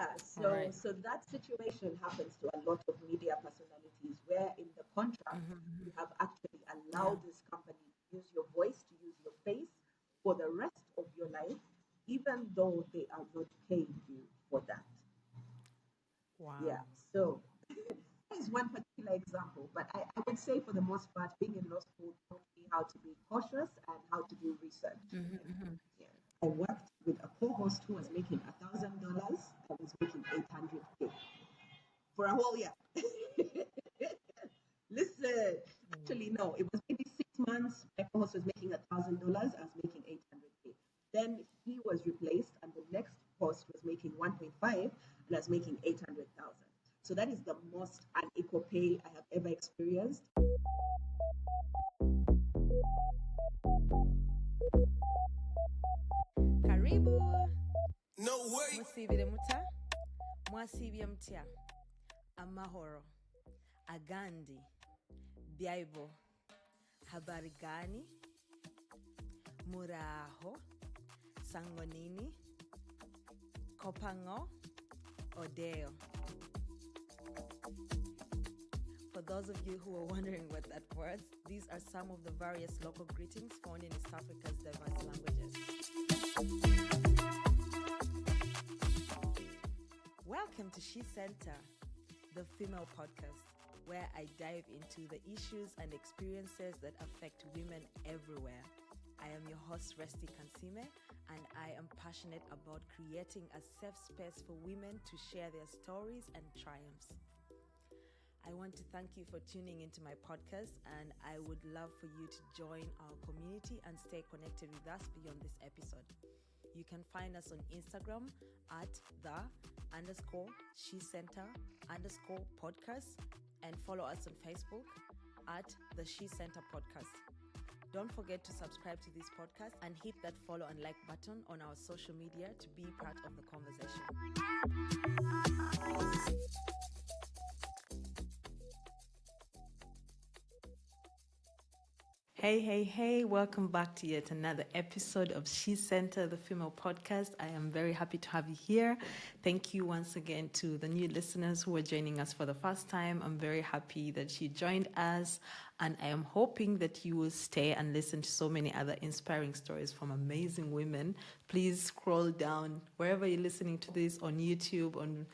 All right. So that situation happens to a lot of media personalities where in the contract you have actually Yeah. allowed this company to use your voice, to use your face for the rest of your life, even though they are not paying you for that. Yeah. Wow. So that is one particular example, but I would say for the most part, being in law school taught me how to be cautious and how to do research. Yeah. I worked with a co-host who was making $1,000. I was making 800K for a whole year. Listen, actually, no, it was maybe 6 months. My co-host was making $1,000. I was making 800K. Then he was replaced, and the next host was making 1.5, and I was making 800,000. So that is the most unequal pay I have ever experienced. Karibu. No way. Musibire muta. Mwasibye mutya. Amahoro. Agandi. Bible. Habari gani? Muraho. Sangonini. Kopango. Odeo. For those of you who are wondering what that was, these are some of the various local greetings found in East Africa's diverse languages. Welcome to SheCentre, the female podcast, where I dive into the issues and experiences that affect women everywhere. I am your host, Resti Kansime, and I am passionate about creating a safe space for women to share their stories and triumphs. I want to thank you for tuning into my podcast, and I would love for you to join our community and stay connected with us beyond this episode. You can find us on Instagram at the_SheCentre_podcast and follow us on Facebook at the SheCentre Podcast. Don't forget to subscribe to this podcast and hit that follow and like button on our social media to be part of the conversation. Hey, welcome back to yet another episode of SheCentre, the female podcast. I am very happy to have you here. Thank you once again to the new listeners who are joining us for the first time. I'm very happy that you joined us, and I am hoping that you will stay and listen to so many other inspiring stories from amazing women. Please scroll down wherever you're listening to this, on YouTube, on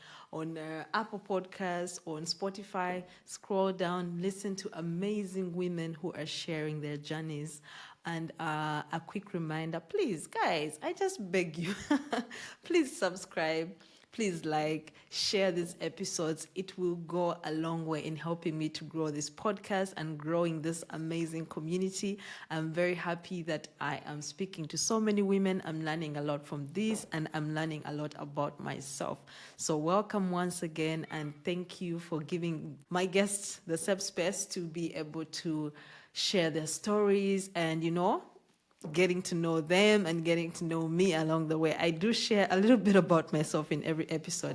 Apple Podcasts, or on Spotify. Scroll down, listen to amazing women who are sharing their journeys. And a quick reminder, please, guys, I just beg you, please subscribe. Please share these episodes. It will go a long way in helping me to grow this podcast and growing this amazing community. I'm very happy that I am speaking to so many women. I'm learning a lot from this, and I'm learning a lot about myself. So welcome once again, and thank you for giving my guests the safe space to be able to share their stories and, getting to know them and getting to know me along the way. I do share a little bit about myself in every episode.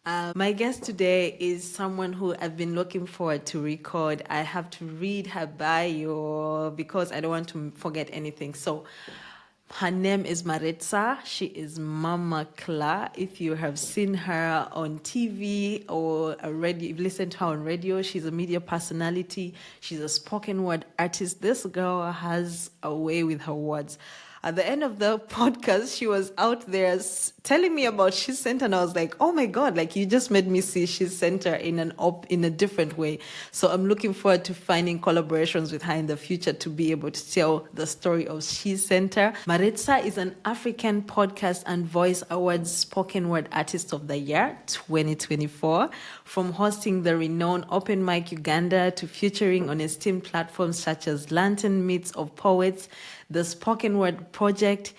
My guest today is someone who I've been looking forward to record. I have to read her bio because I don't want to forget anything. So her name is Maritza. She is Mama Kla. If you have seen her on TV or you've listened to her on radio, she's a media personality. She's a spoken word artist. This girl has a way with her words. At the end of the podcast, she was out there telling me about SheCentre, and I was like, "Oh my God! You just made me see SheCentre in a different way." So I'm looking forward to finding collaborations with her in the future to be able to tell the story of SheCentre. Maritza is an African Podcast and Voice Awards Spoken Word Artist of the Year 2024. From hosting the renowned Open Mic Uganda to featuring on esteemed platforms such as Lantern Meets of Poets, the Spoken Word Project,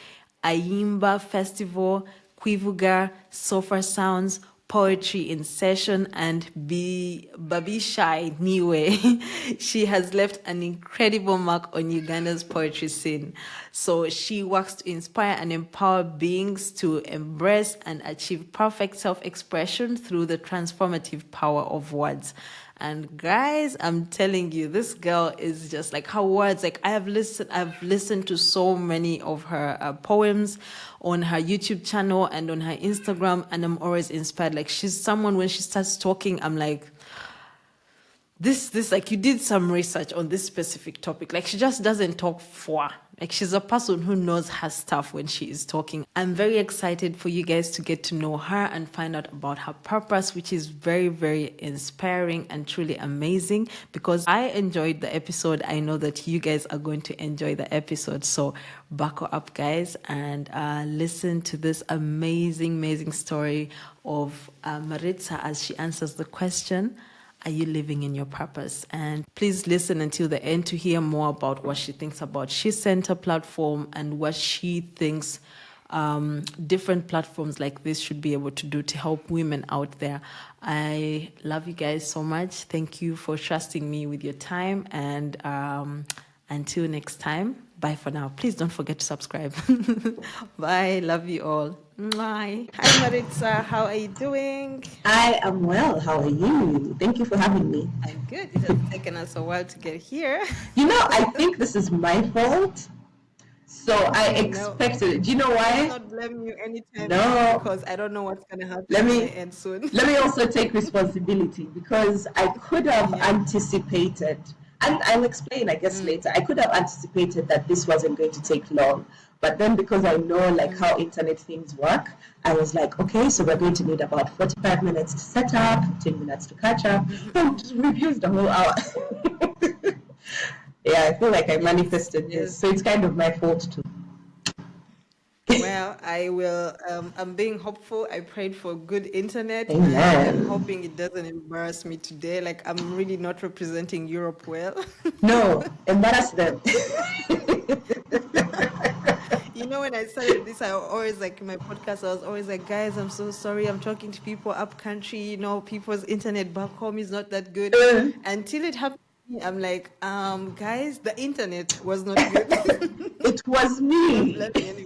Ayimba Festival, Kwivuga, Sofa Sounds, Poetry in Session, and Babishai Niwe. She has left an incredible mark on Uganda's poetry scene. So she works to inspire and empower beings to embrace and achieve perfect self-expression through the transformative power of words. And guys, I'm telling you, this girl is just like her words. Like I've listened to so many of her poems on her YouTube channel and on her Instagram, and I'm always inspired. Like she's someone, when she starts talking, I'm like, this like, you did some research on this specific topic. Like she just doesn't talk for, like she's a person who knows her stuff when she is talking. I'm very excited for you guys to get to know her and find out about her purpose, which is very, very inspiring and truly amazing. Because I enjoyed the episode, I know that you guys are going to enjoy the episode. So buckle up, guys, and listen to this amazing story of Maritza as she answers the question, are you living in your purpose? And please listen until the end to hear more about what she thinks about SheCentre platform and what she thinks different platforms like this should be able to do to help women out there. I love you guys so much. Thank you for trusting me with your time. And until next time, bye for now. Please don't forget to subscribe. Bye. Love you all. Bye. Hi, Maritza. How are you doing? I am well. How are you? Thank you for having me. I'm good. It has taken us a while to get here. I think this is my fault. So I expected it. Do you know why? I'm not blaming you anytime. No. Because I don't know what's going to happen Let me- at the end soon. Let me also take responsibility because I could have anticipated, and I'll explain, I guess, later. I could have anticipated that this wasn't going to take long. But then because I know like how internet things work, I was like, okay, so we're going to need about 45 minutes to set up, 10 minutes to catch up. Just reviews the whole hour. Yeah, I feel like I manifested this. So it's kind of my fault too. Well, I will. I'm being hopeful. I prayed for good internet. Amen. And I'm hoping it doesn't embarrass me today. Like, I'm really not representing Europe well. No, embarrass them. You know, when I started this, I always, like, in my podcast, I was always like, guys, I'm so sorry. I'm talking to people up country. You know, people's internet back home is not that good. Until it happened to me, I'm like, guys, the internet was not good. It was me. Let me anyway.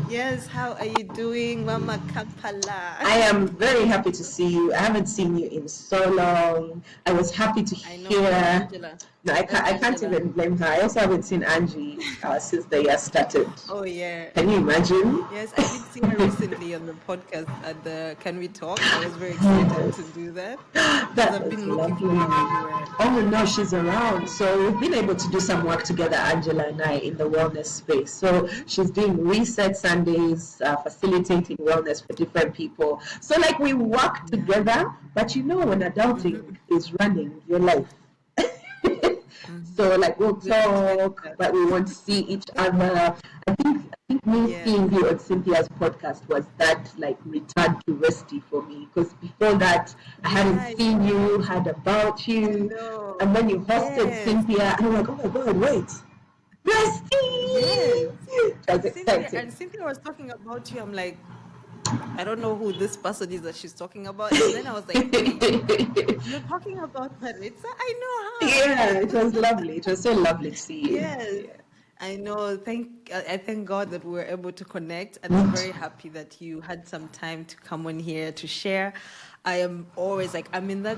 Yes, how are you doing, Mama Kampala? I am very happy to see you. I haven't seen you in so long. I was happy to I know, hear. Angela. No, I can't Angela. even blame her. I also haven't seen Angie since the year started. Oh, yeah. Can you imagine? Yes, I did see her recently on the podcast at the Can We Talk? I was very excited to do that. That I've was been looking for lovely. her everywhere. Oh no, she's around. So we've been able to do some work together, Angela and I, in the wellness space. So she's doing reset Sundays, facilitating wellness for different people. So like we work together, but you know when adulting is running your life. So like we'll talk, but we won't see each other. I think me seeing you on Cynthia's podcast was that like return to Resty for me, because before that I hadn't seen you, heard about you, and then you hosted Cynthia, and I'm like, oh my god, wait, Resty! Yes. I was excited. And Cynthia was talking about you. I'm like, I don't know who this person is that she's talking about. And then I was like, wait, you're talking about Maritza? I know her. Yeah, it was lovely. It was so lovely to see you. Yes. I know. I thank God that we were able to connect, and I'm very happy that you had some time to come on here to share. I am always like, I'm in that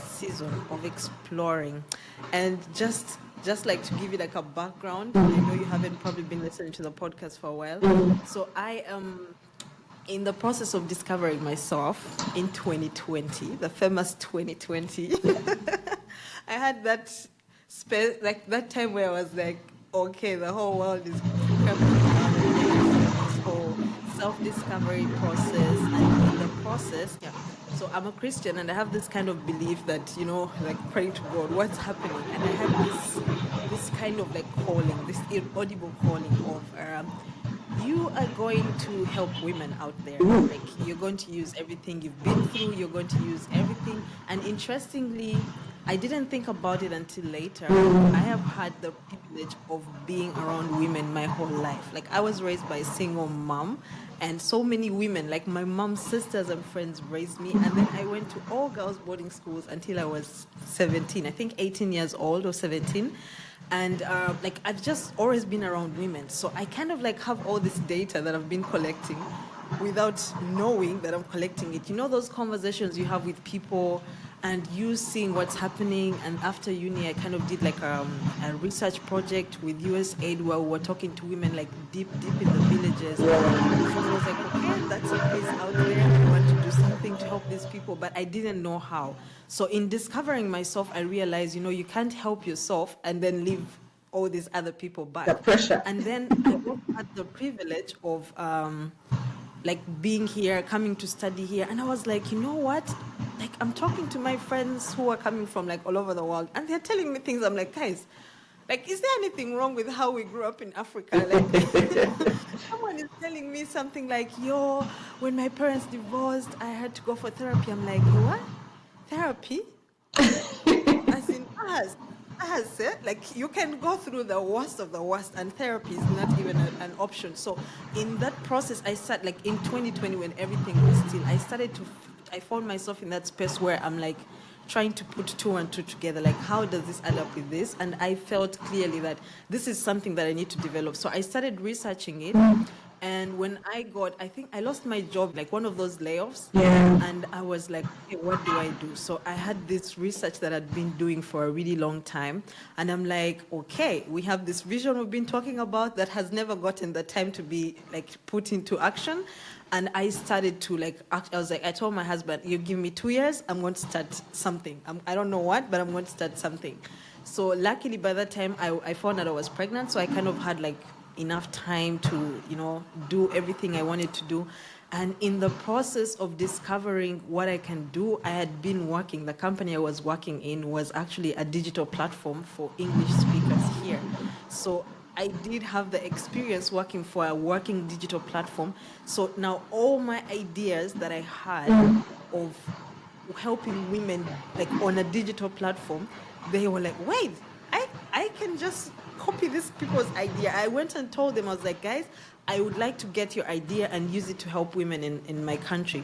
season of exploring, and just like to give you like a background. I know you haven't probably been listening to the podcast for a while, so I am in the process of discovering myself in 2020, the famous 2020. I had that like that time where I was like, okay, the whole world is coming around this whole self-discovery process, and in the process, so I'm a Christian, and I have this kind of belief that, you know, like praying to God, what's happening, and I have this kind of like calling, this inaudible calling of you are going to help women out there. Like, you're going to use everything you've been through, you're going to use everything. And interestingly, I didn't think about it until later. I have had the privilege of being around women my whole life. Like, I was raised by a single mom, and so many women, like my mom's sisters and friends, raised me. And then I went to all girls boarding schools until I was 17, I think 18 years old or 17. And like, I've just always been around women. So I kind of like have all this data that I've been collecting. without knowing that I'm collecting it. You know those conversations you have with people and you seeing what's happening, and after uni I kind of did like a research project with USAID where we were talking to women like deep in the villages. And I was like, okay, that's a place out there. I want to do something to help these people, but I didn't know how. So in discovering myself, I realized, you can't help yourself and then leave all these other people back. The pressure. And then I also had the privilege of like being here, coming to study here, and I was like, you know what? Like, I'm talking to my friends who are coming from like all over the world, and they're telling me things. I'm like, guys, like, is there anything wrong with how we grew up in Africa? Like, someone is telling me something like, yo, when my parents divorced, I had to go for therapy. I'm like, what? Therapy? As in us. Like, you can go through the worst of the worst, and therapy is not even an option. So in that process, I started, like, in 2020 when everything was still, I found myself in that space where I'm like trying to put two and two together, like, how does this add up with this? And I felt clearly that this is something that I need to develop. So I started researching it. And when I think I lost my job, like one of those layoffs. Yeah. And I was like, okay, what do I do? So I had this research that I'd been doing for a really long time. And I'm like, okay, we have this vision we've been talking about that has never gotten the time to be like put into action. And I started to like act. I was like, I told my husband, you give me 2 years, I'm going to start something. I don't know what, but I'm going to start something. So luckily by that time, I found out I was pregnant. So I kind of had like enough time to, do everything I wanted to do. And in the process of discovering what I can do, I had been working, the company I was working in was actually a digital platform for English speakers here. So I did have the experience working for a working digital platform. So now all my ideas that I had of helping women like on a digital platform, they were like, wait, I can just copy these people's idea. I went and told them, I was like, guys, I would like to get your idea and use it to help women in my country.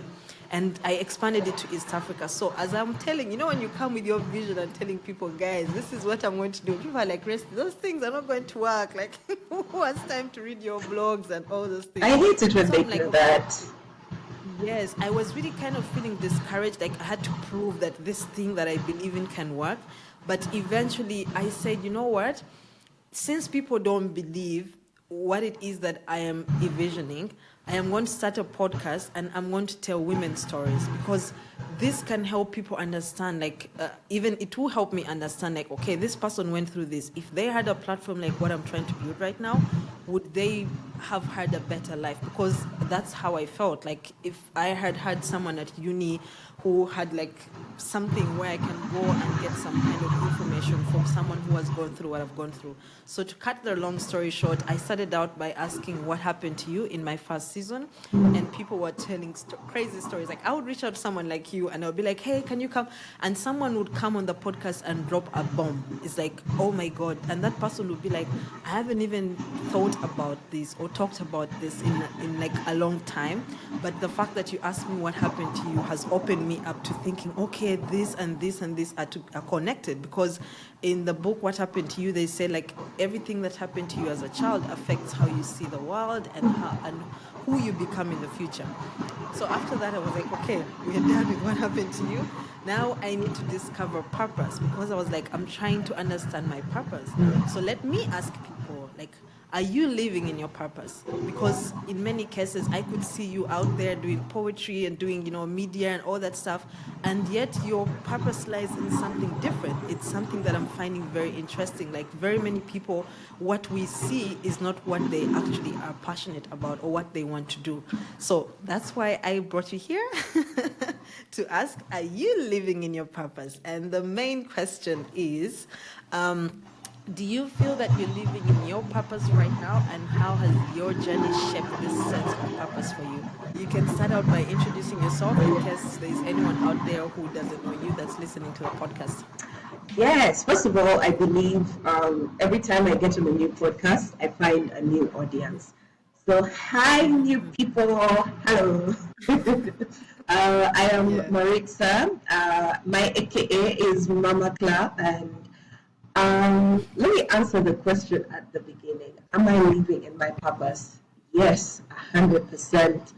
And I expanded it to East Africa. So as I'm telling, when you come with your vision and telling people, guys, this is what I'm going to do, people are like, those things are not going to work. Like, who has time to read your blogs and all those things? I hate it when So they I'm like, do that. Yes, I was really kind of feeling discouraged. Like, I had to prove that this thing that I believe in can work. But eventually I said, you know what? Since people don't believe what it is that I am envisioning, I am going to start a podcast and I'm going to tell women's stories, because this can help people understand, like, even it will help me understand, like, okay, this person went through this. If they had a platform like what I'm trying to build right now, would they have had a better life? Because that's how I felt. Like, if I had someone at uni who had like something where I can go and get some kind of information from someone who has gone through what I've gone through. So to cut the long story short, I started out by asking what happened to you in my first season, and people were telling crazy stories. Like, I would reach out to someone like you and I would be like, hey, can you come? And someone would come on the podcast and drop a bomb. It's like, oh my God. And that person would be like, I haven't even thought about this or talked about this in like a long time. But the fact that you asked me what happened to you has opened me up to thinking, okay, this and this and this are connected. Because in the book, What Happened to You, they say like everything that happened to you as a child affects how you see the world and who you become in the future. So after that, I was like, okay, we're done with what happened to you. Now I need to discover purpose, because I was like, I'm trying to understand my purpose. So let me ask people, like, are you living in your purpose? Because in many cases, I could see you out there doing poetry and doing, media and all that stuff, and yet your purpose lies in something different. It's something that I'm finding very interesting. Like, very many people, what we see is not what they actually are passionate about or what they want to do. So that's why I brought you here to ask, are you living in your purpose? And the main question is, do you feel that you're living in your purpose right now, and how has your journey shaped this sense of purpose for you? You can start out by introducing yourself in case there's anyone out there who doesn't know you that's listening to the podcast. Yes, first of all, I believe every time I get on a new podcast, I find a new audience. So, hi, new people. Hello. I am Maritza. My AKA is Mama Club, and let me answer the question at the beginning. Am I living in my purpose? Yes, 100%.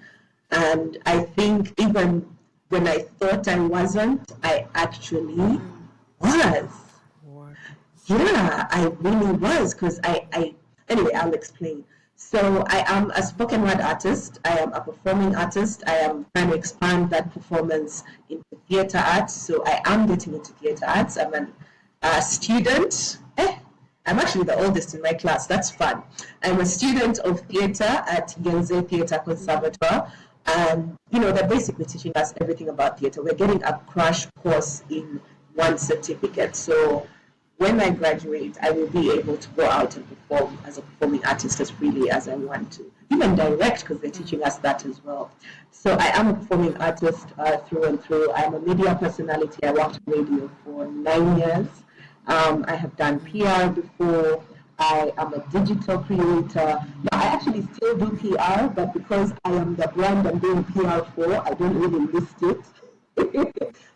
And I think even when I thought I wasn't, I actually was. Yeah, I really was, because anyway, I'll explain. So I am a spoken word artist. I am a performing artist. I am trying to expand that performance into theater arts. So I am getting into theater arts. I'm a student. I'm actually the oldest in my class. That's fun. I'm a student of theater at Yenze Theater Conservatoire. And, they're basically teaching us everything about theater. We're getting a crash course in one certificate. So when I graduate, I will be able to go out and perform as a performing artist as freely as I want to. Even direct, because they're teaching us that as well. So I am a performing artist through and through. I'm a media personality. I worked in radio for 9 years. I have done PR before. I am a digital creator. Now, I actually still do PR, but because I am the brand I'm doing PR for, I don't really list it.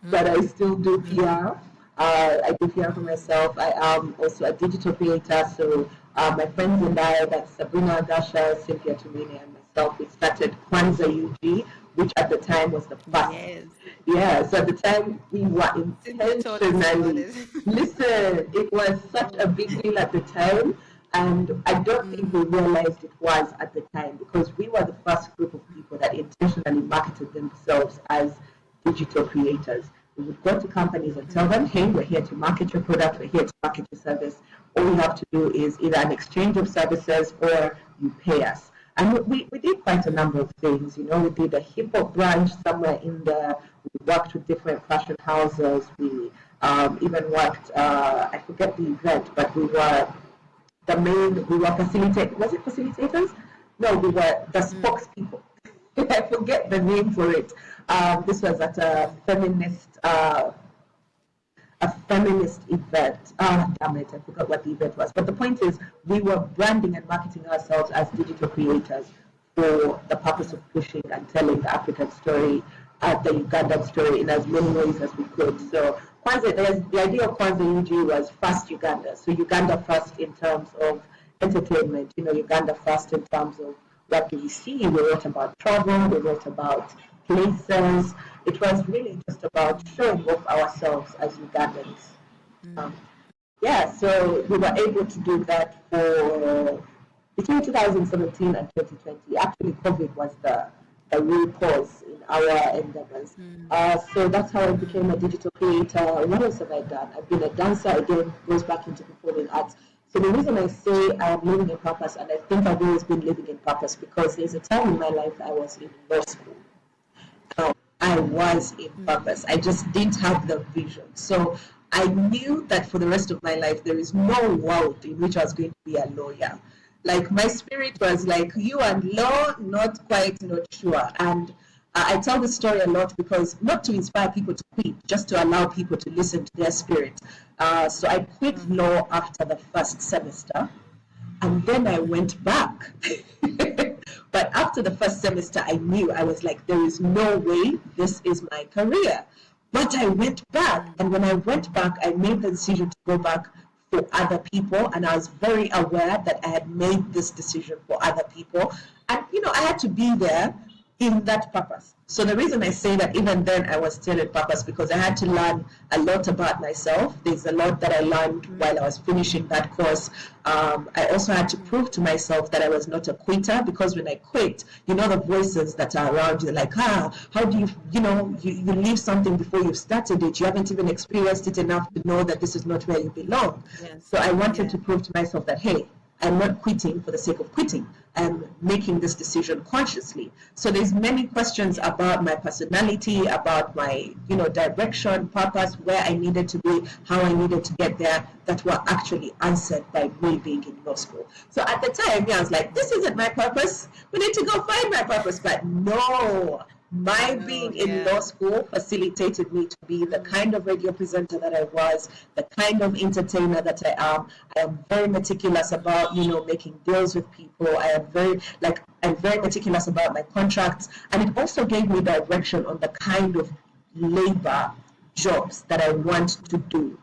But I still do PR. I do PR for myself. I am also a digital creator. So my friends and I, that's Sabrina, Dasha, Cynthia Tumini, and myself, we started Kwanzaa UG, which at the time was the first. Yes. Yeah, so at the time we were intentionally. Listen, it was such a big deal at the time, and I don't think we realized it was at the time, because we were the first group of people that intentionally marketed themselves as digital creators. We would go to companies and tell them, hey, we're here to market your product, we're here to market your service. All you have to do is either an exchange of services or you pay us. And we did quite a number of things. We did a hip hop branch somewhere in there. We worked with different fashion houses. We even worked, I forget the event, but we were facilitators. Was it facilitators? No, we were the spokespeople. I forget the name for it. This was at a feminist event. Damn it, I forgot what the event was. But the point is, we were branding and marketing ourselves as digital creators for the purpose of pushing and telling the African story, the Ugandan story in as many ways as we could. So the idea of Kwanzaa UG was first Uganda. So Uganda first in terms of entertainment, Uganda first in terms of what do we see. We wrote about travel, we wrote about places. It was really just about showing off ourselves as Ugandans. So we were able to do that for between 2017 and 2020. Actually, COVID was the real pause in our endeavors. So that's how I became a digital creator. What else have I done? I've been a dancer, again, goes back into performing arts. So the reason I say I am living in purpose, and I think I've always been living in purpose, because there's a time in my life I was in law school. I was in purpose. I just didn't have the vision. So I knew that for the rest of my life, there is no world in which I was going to be a lawyer. Like, my spirit was like, you and law, not quite, not sure. And I tell this story a lot because not to inspire people to quit, just to allow people to listen to their spirit. So I quit law after the first semester, and then I went back. But after the first semester, I knew, I was like, there is no way this is my career. But I went back, and when I went back, I made the decision to go back for other people, and I was very aware that I had made this decision for other people. And, I had to be there in that purpose. So the reason I say that even then I was still in purpose, because I had to learn a lot about myself. There's a lot that I learned while I was finishing that course. I also had to prove to myself that I was not a quitter, because when I quit, the voices that are around you, like, how do you leave something before you've started it? You haven't even experienced it enough to know that this is not where you belong. Yes. So I wanted to prove to myself that, hey, I'm not quitting for the sake of quitting. I'm making this decision consciously. So there's many questions about my personality, about my, direction, purpose, where I needed to be, how I needed to get there, that were actually answered by me being in law school. So at the time, I was like, this isn't my purpose. We need to go find my purpose. But no, my being in law school facilitated me to be the kind of radio presenter that I was, the kind of entertainer that I am. I am very meticulous about, making deals with people. I'm very meticulous about my contracts. And it also gave me direction on the kind of labor jobs that I want to do,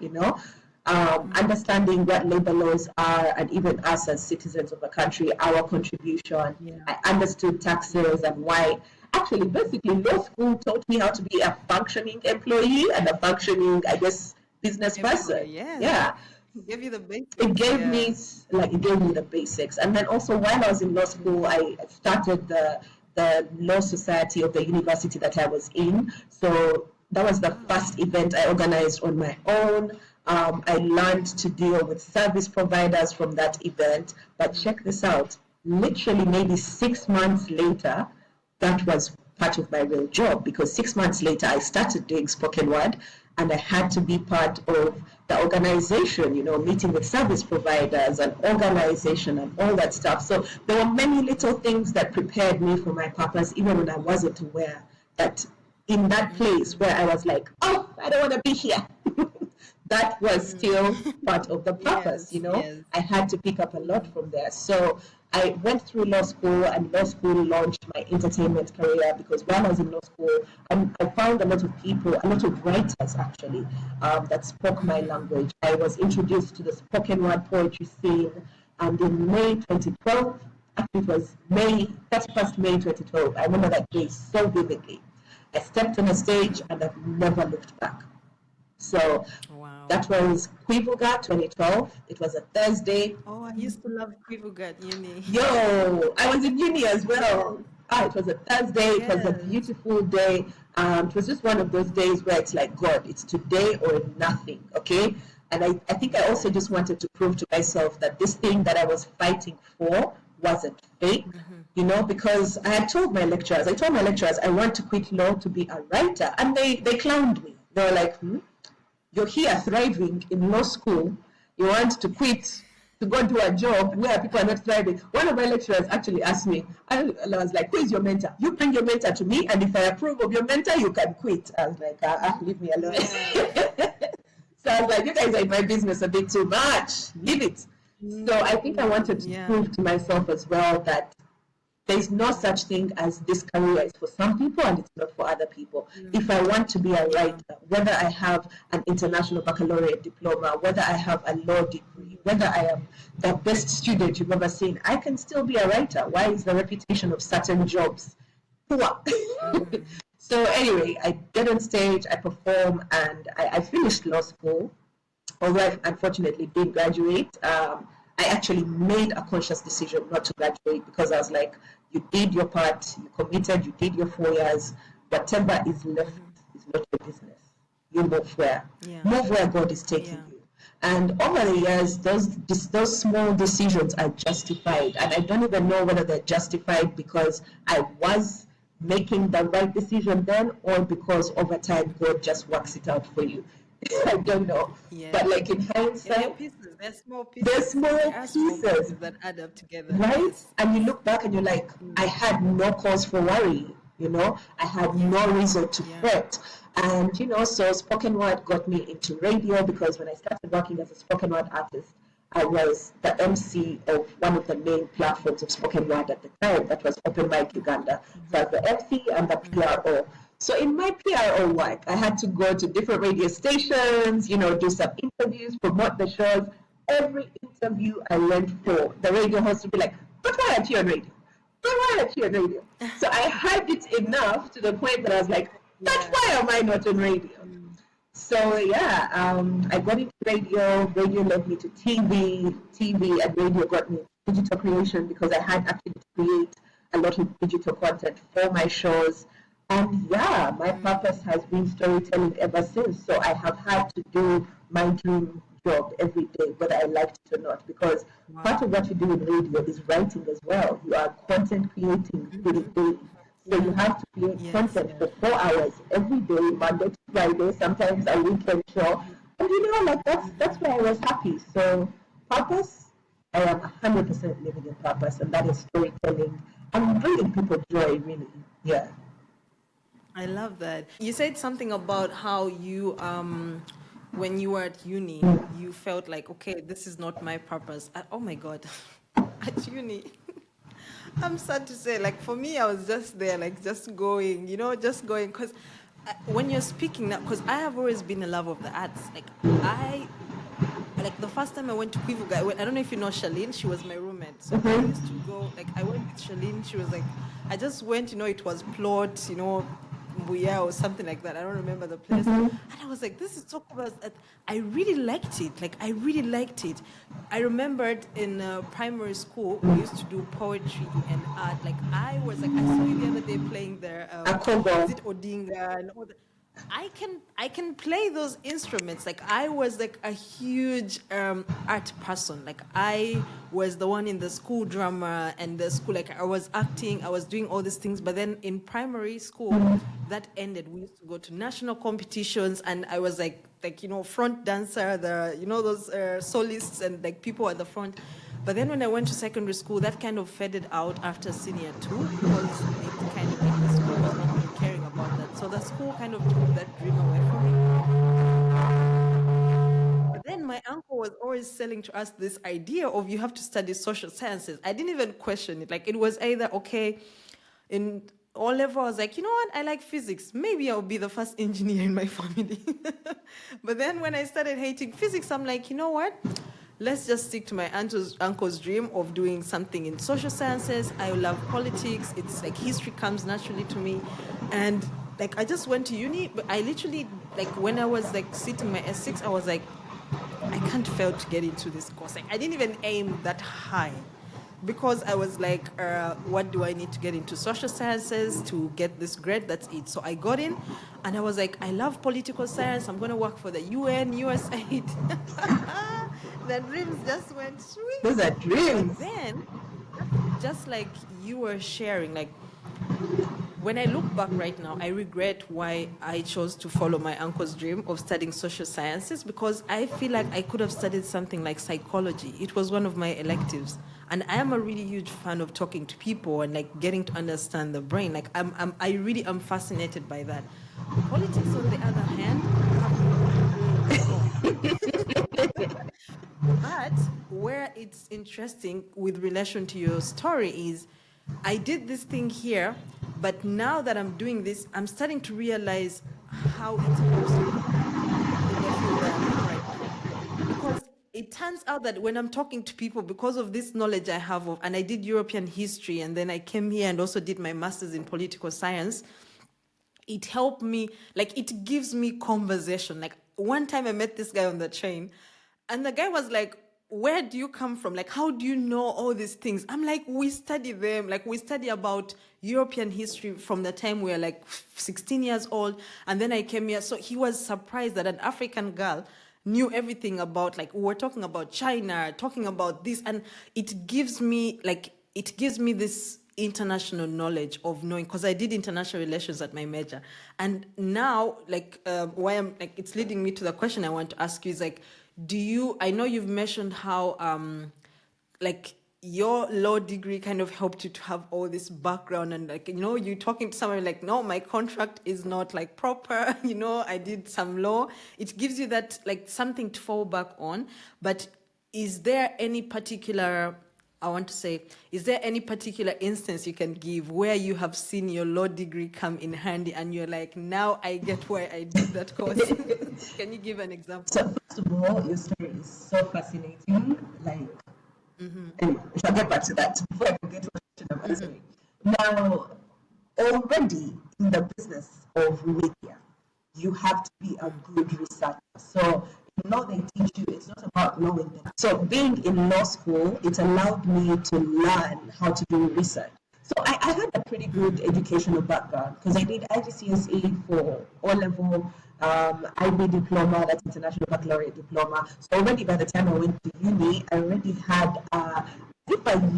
understanding what labor laws are, and even us as citizens of the country, our contribution. I understood taxes and why. actually, basically, law school taught me how to be a functioning employee and a functioning, I guess, business person. Yes. Yeah. Give you the basics. It gave me the basics. And then also while I was in law school, I started the Law Society of the university that I was in. So that was the first event I organized on my own. I learned to deal with service providers from that event. But check this out, literally maybe 6 months later, that was part of my real job, because 6 months later I started doing spoken word, and I had to be part of the organization, meeting with service providers and organization and all that stuff. So there were many little things that prepared me for my purpose, even when I wasn't aware that in that place where I was like, oh, I don't want to be here. That was still part of the purpose, Yes. I had to pick up a lot from there. So I went through law school, and law school launched my entertainment career, because while I was in law school, I found a lot of people, a lot of writers actually, that spoke my language. I was introduced to the spoken word poetry scene, and in May 2012, actually it was 31st May 2012, I remember that day so vividly. I stepped on a stage and I've never looked back. So that was Quivuga 2012. It was a Thursday. Oh, I used to love Quivuga at uni. Yo, I was in uni as well. It was a Thursday. It was a beautiful day. It was just one of those days where it's like, God, it's today or nothing, okay? And I think I also just wanted to prove to myself that this thing that I was fighting for wasn't fake, because I told my lecturers, I want to quit law to be a writer. And they clowned me. They were like, you're here thriving in law school, you want to quit to go do a job where people are not thriving. One of my lecturers actually asked me, I was like, who is your mentor? You bring your mentor to me, and if I approve of your mentor, you can quit. I was like, leave me alone. So I was like, you guys are in my business a bit too much. Leave it. So I think I wanted to prove to myself as well that there's no such thing as this career is for some people and it's not for other people. If I want to be a writer, whether I have an international baccalaureate diploma, whether I have a law degree, whether I am the best student you've ever seen, I can still be a writer. Why is the reputation of certain jobs poor? So anyway, I get on stage, I perform, and I finished law school. Although I unfortunately didn't graduate, I actually made a conscious decision not to graduate, because I was like, you did your part, you committed, you did your 4 years. Whatever is left is not your business. You move where God is taking you. And over the years, those small decisions are justified. And I don't even know whether they're justified because I was making the right decision then, or because over time God just works it out for you. I don't know. But like in hindsight, they're small pieces that add up together. Right? And you look back and you're like, I had no cause for worry, I had no reason to fret. And, so spoken word got me into radio, because when I started working as a spoken word artist, I was the MC of one of the main platforms of spoken word at the time, that was Open Mic Uganda. So I was the MC and the PRO. So in my PRO work, I had to go to different radio stations, do some interviews, promote the shows. Every interview I went for, the radio host would be like, but why aren't you on radio? But why aren't you on radio? So I had it enough to the point that I was like, but why am I not on radio? So I got into radio. Radio led me to TV and radio got me digital creation, because I had actually to create a lot of digital content for my shows. And my purpose has been storytelling ever since. So I have had to do my dream job every day, whether I liked it or not, because part of what you do in radio is writing as well. You are content creating pretty daily. So you have to create content for 4 hours every day, Monday to Friday, sometimes a weekend show. And that's where I was happy. So purpose, I am 100% living in purpose, and that is storytelling and bringing people joy, really. Yeah. I love that. You said something about how you, when you were at uni, you felt like, okay, this is not my purpose. Oh my God, at uni. I'm sad to say, like for me, I was just there, like just going, because when you're speaking now, because I have always been a lover of the arts. Like the first time I went to Quivuga, I don't know if you know Charlene, she was my roommate. So I used to go, like, I went with Shalene. She was like, I just went, it was plot, Mbuya or something like that. I don't remember the place. And I was like, this is so cool. I really liked it. Like, I really liked it. I remembered in primary school, we used to do poetry and art. Like, I saw you the other day playing there. Is it Odinga and all that? I can play those instruments. Like, I was like a huge art person. Like, I was the one in the school drama and the school, like, I was acting, I was doing all these things. But then in primary school, that ended. We used to go to national competitions, and I was like front dancer, those solists and like people at the front. But then when I went to secondary school, that kind of faded out after senior 2, because it kind of, like, the school was not really caring about that. So the school kind of took that dream away from me. But then my uncle was always selling to us this idea of, you have to study social sciences. I didn't even question it. Like, it was either, okay, in O level, I was like, you know what, I like physics. Maybe I'll be the first engineer in my family. But then when I started hating physics, I'm like, you know what? Let's just stick to my uncle's dream of doing something in social sciences. I love politics. It's like history comes naturally to me. And like, I just went to uni, but I literally, like, when I was like sitting my S6, I was like, I can't fail to get into this course. Like, I didn't even aim that high, because I was like, what do I need to get into social sciences to get this grade? That's it. So I got in, and I was like, I love political science. I'm going to work for the UN, USAID. The dreams just went sweet. Those are dreams. But then, just like you were sharing, like, when I look back right now, I regret why I chose to follow my uncle's dream of studying social sciences, because I feel like I could have studied something like psychology. It was one of my electives. And I am a really huge fan of talking to people and like getting to understand the brain. Like, I really am fascinated by that. Politics, on the other hand, but where it's interesting with relation to your story is, I did this thing here, but now that I'm doing this, I'm starting to realize how it helps me in the field that I'm in right now. Because it turns out that when I'm talking to people, because of this knowledge I have of, and I did European history, and then I came here and also did my master's in political science, it helped me, like, it gives me conversation. Like, one time I met this guy on the train, and the guy was like, where do you come from? Like, how do you know all these things? I'm like, we study them. Like, we study about European history from the time we were like 16 years old. And then I came here. So he was surprised that an African girl knew everything about, like, we were talking about China, talking about this. And it gives me this international knowledge of knowing, because I did international relations at my major. And now, like, why I'm like, it's leading me to the question I want to ask you is, like, I know you've mentioned how, like, your law degree kind of helped you to have all this background, and like, you're talking to someone like, no, my contract is not like proper, I did some law. It gives you that, like, something to fall back on. But is there any particular instance you can give where you have seen your law degree come in handy and you're like, now I get why I did that course? Can you give an example? So first of all, your story is so fascinating. Like, anyway, we shall get back to that before I forget what question I'm answering. Now, already in the business of media, you have to be a good researcher. So they teach you, it's not about knowing them. So being in law school, it allowed me to learn how to do research. So I had a pretty good educational background, because I did IGCSE for O-level, IB diploma, that's International Baccalaureate Diploma. So already by the time I went to uni, I already had a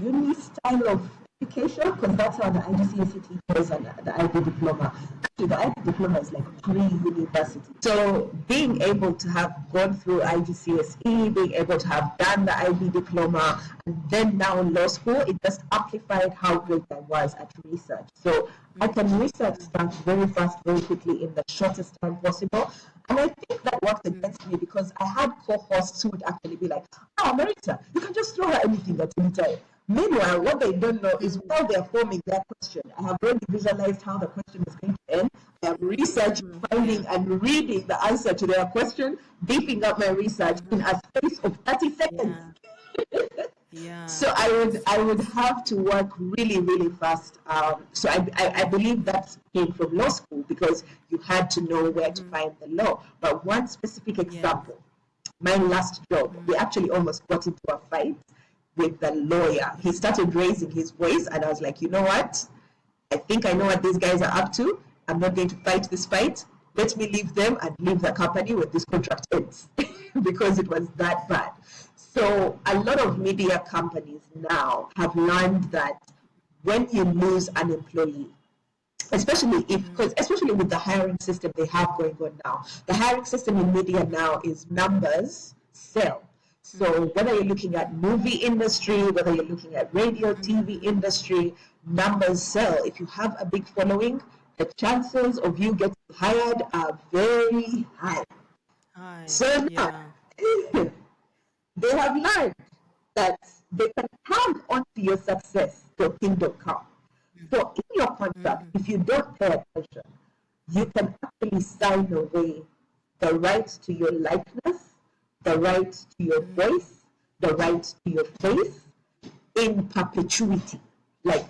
uni style of education, because that's how the IGCSE teaches and the IB diploma. Actually, the IB diploma is like pre-university. So being able to have gone through IGCSE, being able to have done the IB diploma, and then now in law school, it just amplified how great I was at research. So I can research stuff very fast, very quickly, in the shortest time possible. And I think that worked against me, because I had co-hosts who would actually be like, oh, Maritza, you can just throw her anything at any time. Meanwhile, what they don't know is while they're forming their question, I have already visualized how the question is going to end. I am researching, finding, and reading the answer to their question, beefing up my research in a space of 30 seconds. Yeah. So I would have to work really, really fast. So I believe that came from law school because you had to know where to find the law. But one specific Yes. example, my last job, we actually almost got into a fight with the lawyer. He started raising his voice, and I was like, you know what? I think I know what these guys are up to. I'm not going to fight this fight. Let me leave them and leave the company when this contract ends because it was that bad. So a lot of media companies now have learned that when you lose an employee, especially with the hiring system they have going on now, the hiring system in media now is numbers sell. So whether you're looking at movie industry, whether you're looking at radio, TV industry, numbers sell. If you have a big following, the chances of you getting hired are very high. Hi. So now, Yeah. they have learned that they can tag onto your success to thing.com. So in your contract, if you don't pay attention, you can actually sign away the right to your likeness, the right to your voice, the right to your face in perpetuity, like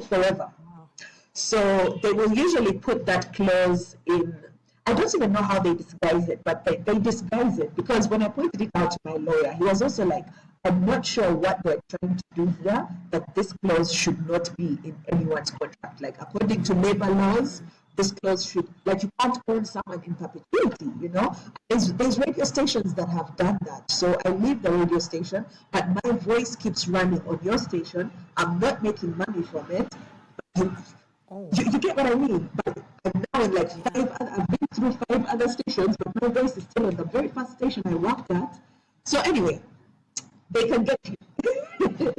forever. Wow. So they will usually put that clause in. I don't even know how they disguise it, but they disguise it because when I pointed it out to my lawyer, he was also like, I'm not sure what they're trying to do here, but this clause should not be in anyone's contract. Like, according to labor laws, this clause should, like, you can't own someone in perpetuity, you know? There's radio stations that have done that. So I leave the radio station, but my voice keeps running on your station. I'm not making money from it. Oh, You get what I mean? But I'm now in like I've been through 5 other stations, but my voice is still on the very first station I worked at. So anyway, they can get you.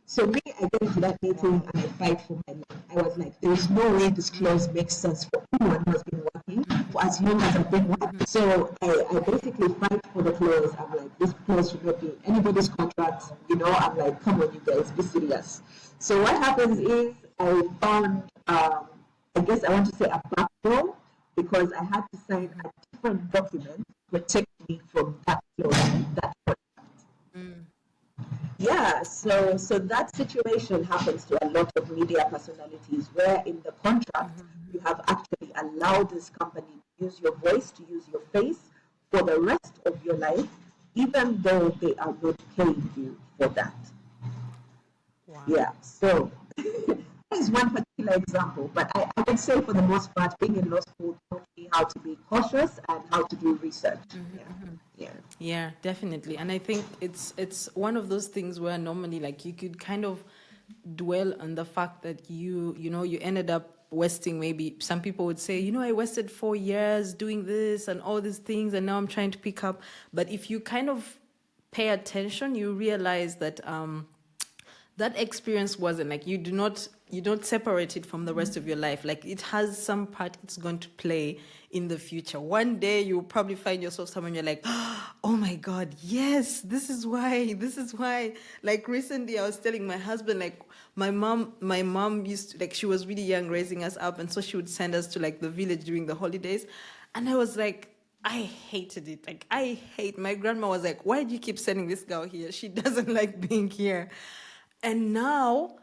So me, I get into that meeting and I fight for my life. I was like, there's no way this clause makes sense for anyone who has been working for as long as I've been working. So I basically fight for the clause. I'm like, this clause should not be in anybody's contract. You know, I'm like, come on, you guys, be serious. So what happens is I found, I guess I want to say a backdoor because I had to sign a different document to protect me from that clause, that yeah, so that situation happens to a lot of media personalities where in the contract you have actually allowed this company to use your voice, to use your face for the rest of your life, even though they are not paying you for that. wow. Yeah, so that is one particular example, but I would say for the most part, being in law school taught me how to be cautious and how to do research. Yeah. Yeah, definitely. And I think it's one of those things where normally like you could kind of dwell on the fact that you ended up wasting, maybe some people would say, I wasted 4 years doing this and all these things and now I'm trying to pick up. But if you kind of pay attention, you realize that that experience wasn't like you don't separate it from the rest of your life. Like it has some part it's going to play in the future. One day you'll probably find yourself somewhere and you're like, oh my God, yes, this is why. Like recently I was telling my husband, like my mom used to, like, she was really young raising us up, and so she would send us to like the village during the holidays. And I was like, I hated it. Like my grandma was like, why do you keep sending this girl here? She doesn't like being here. And now,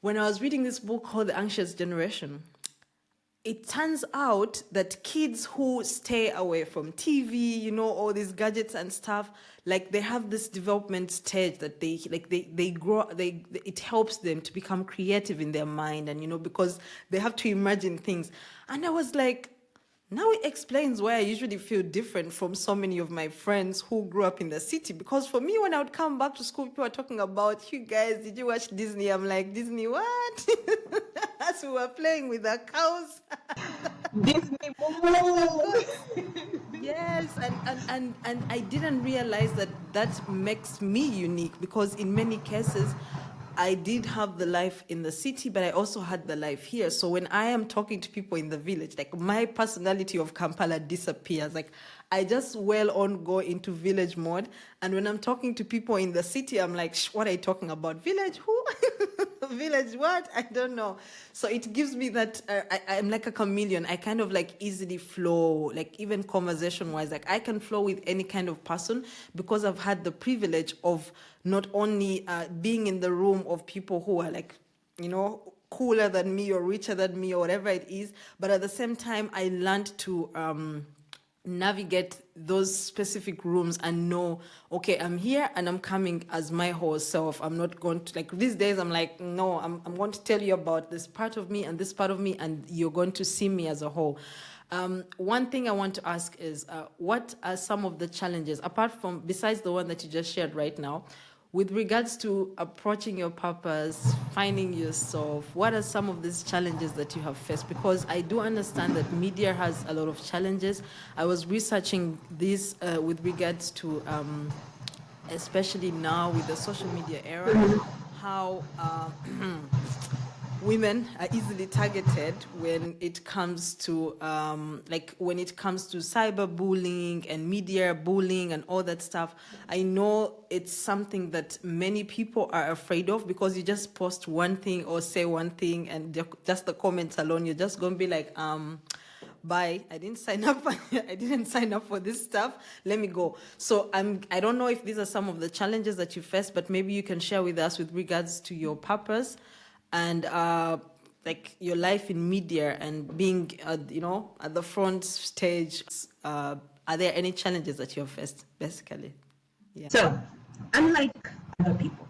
when I was reading this book called The Anxious Generation, it turns out that kids who stay away from TV, all these gadgets and stuff, like they have this development stage that they grow, it helps them to become creative in their mind, and because they have to imagine things. And I was like, now it explains why I usually feel different from so many of my friends who grew up in the city. Because for me, when I would come back to school, people were talking about, you guys, did you watch Disney? I'm like, Disney what? As we were playing with the cows. Disney Yes, and I didn't realize that makes me unique, because in many cases, I did have the life in the city, but I also had the life here. So when I am talking to people in the village, like my personality of Kampala disappears. Like I just go into village mode. And when I'm talking to people in the city, I'm like, what are you talking about? Village? Who? Village, what? I don't know. So it gives me that I'm like a chameleon. I kind of like easily flow, like even conversation wise, like I can flow with any kind of person because I've had the privilege of not only being in the room of people who are like, cooler than me or richer than me or whatever it is, but at the same time, I learned to navigate those specific rooms and know, okay, I'm here and I'm coming as my whole self. I'm not going to, like, these days I'm like, no, I'm going to tell you about this part of me and this part of me, and you're going to see me as a whole. One thing I want to ask is, what are some of the challenges, besides the one that you just shared right now, with regards to approaching your purpose, finding yourself? What are some of these challenges that you have faced? Because I do understand that media has a lot of challenges. I was researching this with regards to, especially now with the social media era, how women are easily targeted when it comes to cyberbullying and media bullying and all that stuff. I know it's something that many people are afraid of, because you just post one thing or say one thing and just the comments alone, you're just going to be like, bye, I didn't sign up. I didn't sign up for this stuff. Let me go. So I don't know if these are some of the challenges that you face, but maybe you can share with us with regards to your purpose and like your life in media and being at the front stage. Are there any challenges that you have faced, basically? Yeah. So, unlike other people,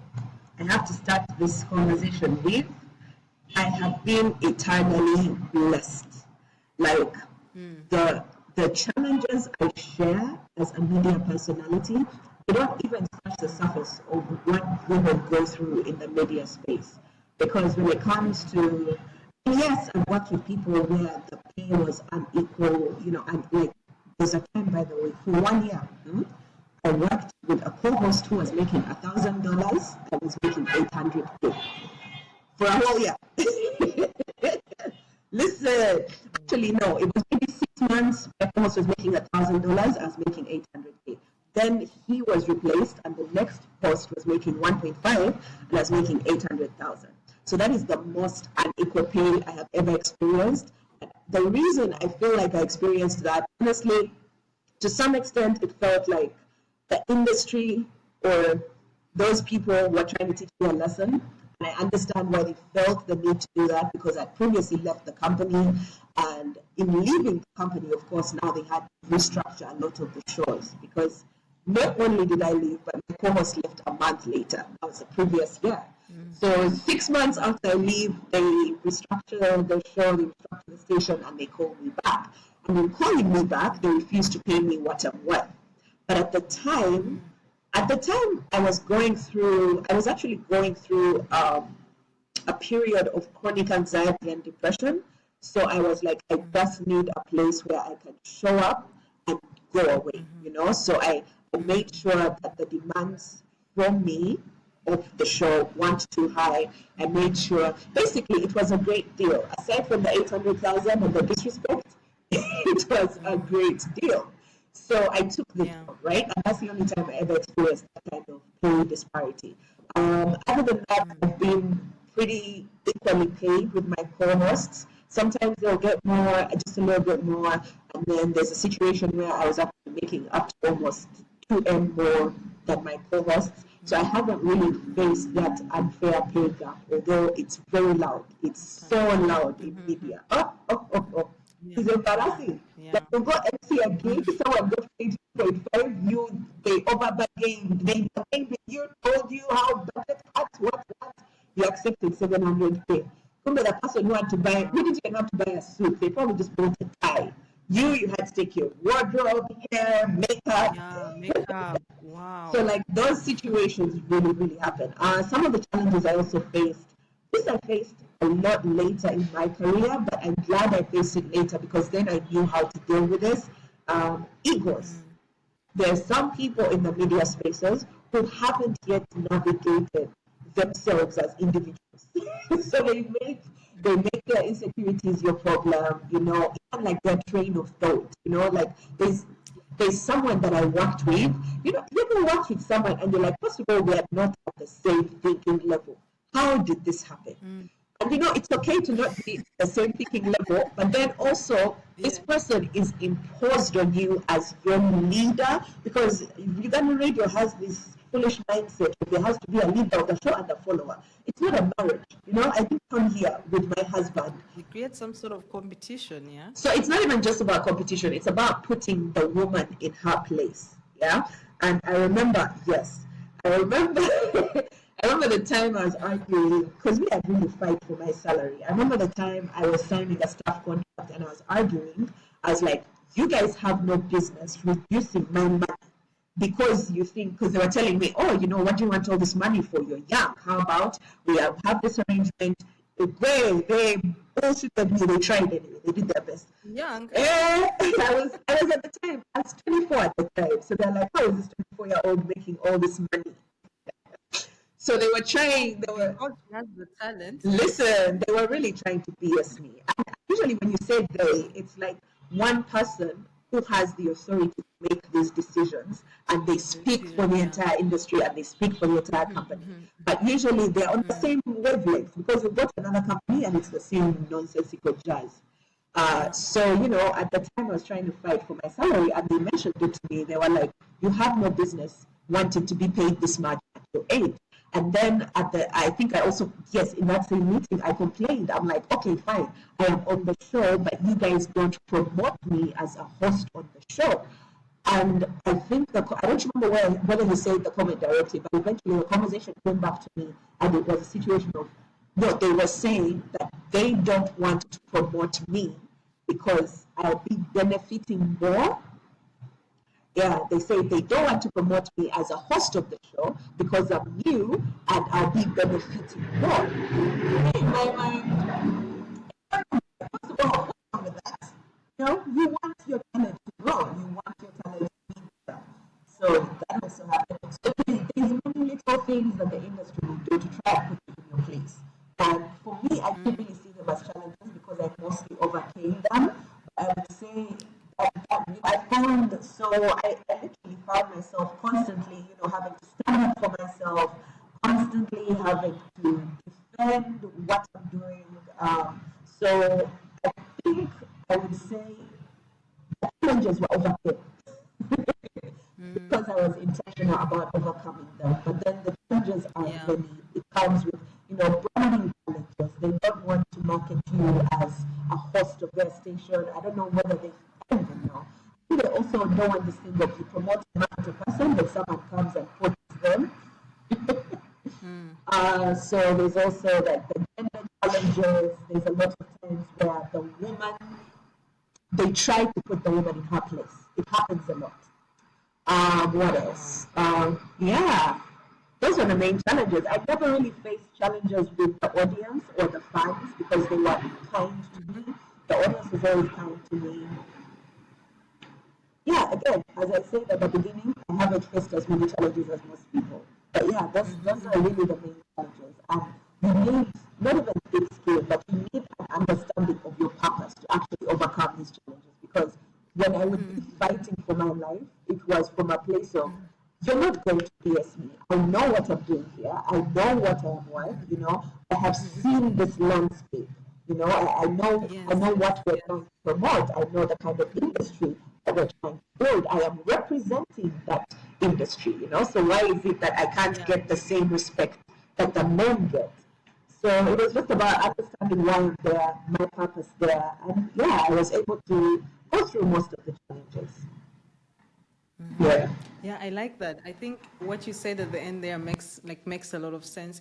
I have to start this conversation with, I have been eternally blessed. Like the challenges I share as a media personality, they don't even scratch the surface of what women go through in the media space. Because when it comes to, yes, I've worked with people where the pay was unequal, and like, there's a time, by the way, for 1 year, I worked with a co-host who was making $1,000. I was making $800K for a whole year. Listen, actually, no, it was maybe 6 months. My co-host was making $1,000. I was making $800K. Then he was replaced, and the next host was making 1.5, and I was making 800,000. So that is the most unequal pay I have ever experienced. The reason I feel like I experienced that, honestly, to some extent, it felt like the industry or those people were trying to teach me a lesson. And I understand why they felt the need to do that, because I previously left the company. And in leaving the company, of course, now they had to restructure a lot of the shows, because not only did I leave, but my co-host left a month later. That was the previous year. So 6 months after I leave, they restructure the show, they restructure the station, and they call me back. And in calling me back, they refused to pay me what I'm worth. But at the time, I was actually going through a period of chronic anxiety and depression. So I was like, I just need a place where I can show up and go away, So I made sure that the demands from me of the show weren't too high. I made sure, basically, it was a great deal. Aside from the 800,000 and the disrespect, it was a great deal. So I took the job, right? And that's the only time I ever experienced that kind of pay disparity. Other than that, I've been pretty equally paid with my co-hosts. Sometimes they'll get more, just a little bit more. And then there's a situation where I was actually making up to almost 2M more than my co-hosts. So I haven't really faced that unfair pay gap, although it's very loud. It's so loud in media. It's embarrassing. Yeah. Like, you got MC a gig, someone got paid 2.5, they overbargained, they bargained with you, told you how budget cuts, what, you accepted 700K. Come the person who had to buy, who didn't even have to buy a suit, they probably just bought a tie. You had to take your wardrobe, hair, makeup. Yeah, makeup. Wow. So like those situations really, really happen. Some of the challenges I also faced, I faced a lot later in my career, but I'm glad I faced it later, because then I knew how to deal with this. Egos. There are some people in the media spaces who haven't yet navigated themselves as individuals. So they make their insecurities your problem, even like their train of thought, like there's someone that I worked with, you ever worked with someone and you're like, first of all, we are not at the same thinking level. how did this happen? And it's okay to not be the same thinking level, but then also this person is imposed on you as your leader, because Uganda Radio has this foolish mindset that there has to be a leader of the show and a follower. It's not a marriage. I didn't come here with my husband. You create some sort of competition, yeah? So it's not even just about competition. It's about putting the woman in her place, yeah? And I remember, I remember the time I was arguing, because we had really fight for my salary. I remember the time I was signing a staff contract and I was arguing. I was like, you guys have no business reducing my money because you think, because they were telling me, oh, what do you want all this money for? You're young. How about we have this arrangement? They bullshitted me. They tried anyway. They did their best. Young. I was at the time. I was 24 at the time. So they're like, how is this 24-year-old making all this money? So they were trying. They were. Oh, she has the talent. Listen, they were really trying to BS me. And usually, when you say they, it's like one person who has the authority to make these decisions, and they speak for the entire industry and they speak for the entire company. But usually they're on the same wavelength, because we go to another company and it's the same nonsensical jazz. So, at the time I was trying to fight for my salary, and they mentioned it to me. They were like, you have no business wanting to be paid this much at your age. And then I think I also, in that same meeting, I complained. I'm like, okay, fine, I am on the show, but you guys don't promote me as a host on the show. And I think, I don't remember whether he said the comment directly, but eventually the conversation came back to me, and it was a situation of, they were saying that they don't want to promote me because I'll be benefiting more. Yeah, they say they don't want to promote me as a host of the show because I'm new and I'll be benefiting more. In my mind, first of all, what's wrong with that? You want your talent to grow. You want your talent to be better. So that also happens. So there's many little things that the industry will do to try and put you in your place. And for me, I didn't really see them as challenges because I mostly overcame them. I would say I literally found myself constantly, having to stand up for myself, constantly having to defend what I'm doing. So I think I would say the challenges were overcame because I was intentional about overcoming them. But then the challenges are many. It comes with, branding challenges. They don't want to market you as a host of their station. I don't know whether they even know. They also don't want this thing that you promote a market person, that someone comes and puts them. So there's also like the gender challenges. There's a lot of times where the woman, they try to put the woman in her place. It happens a lot. What else? Those are the main challenges. I never really faced challenges with the audience or the fans because they were kind to me. The audience was always kind to me. Yeah, again, as I said at the beginning, I haven't faced as many challenges as most people. But those are really the main challenges. And you need not even big skill, but you need an understanding of your purpose to actually overcome these challenges. Because when I would be fighting for my life, it was from a place of, you're not going to BS me. I know what I'm doing here. I know what I am worth. I have seen this landscape. I know what we're trying to promote. I know the kind of industry that we're trying to build. I am representing that industry, So why is it that I can't get the same respect that the men get? So it was just about understanding why I'm there, my purpose there, and I was able to go through most of the challenges. Yeah, I like that. I think what you said at the end there makes a lot of sense.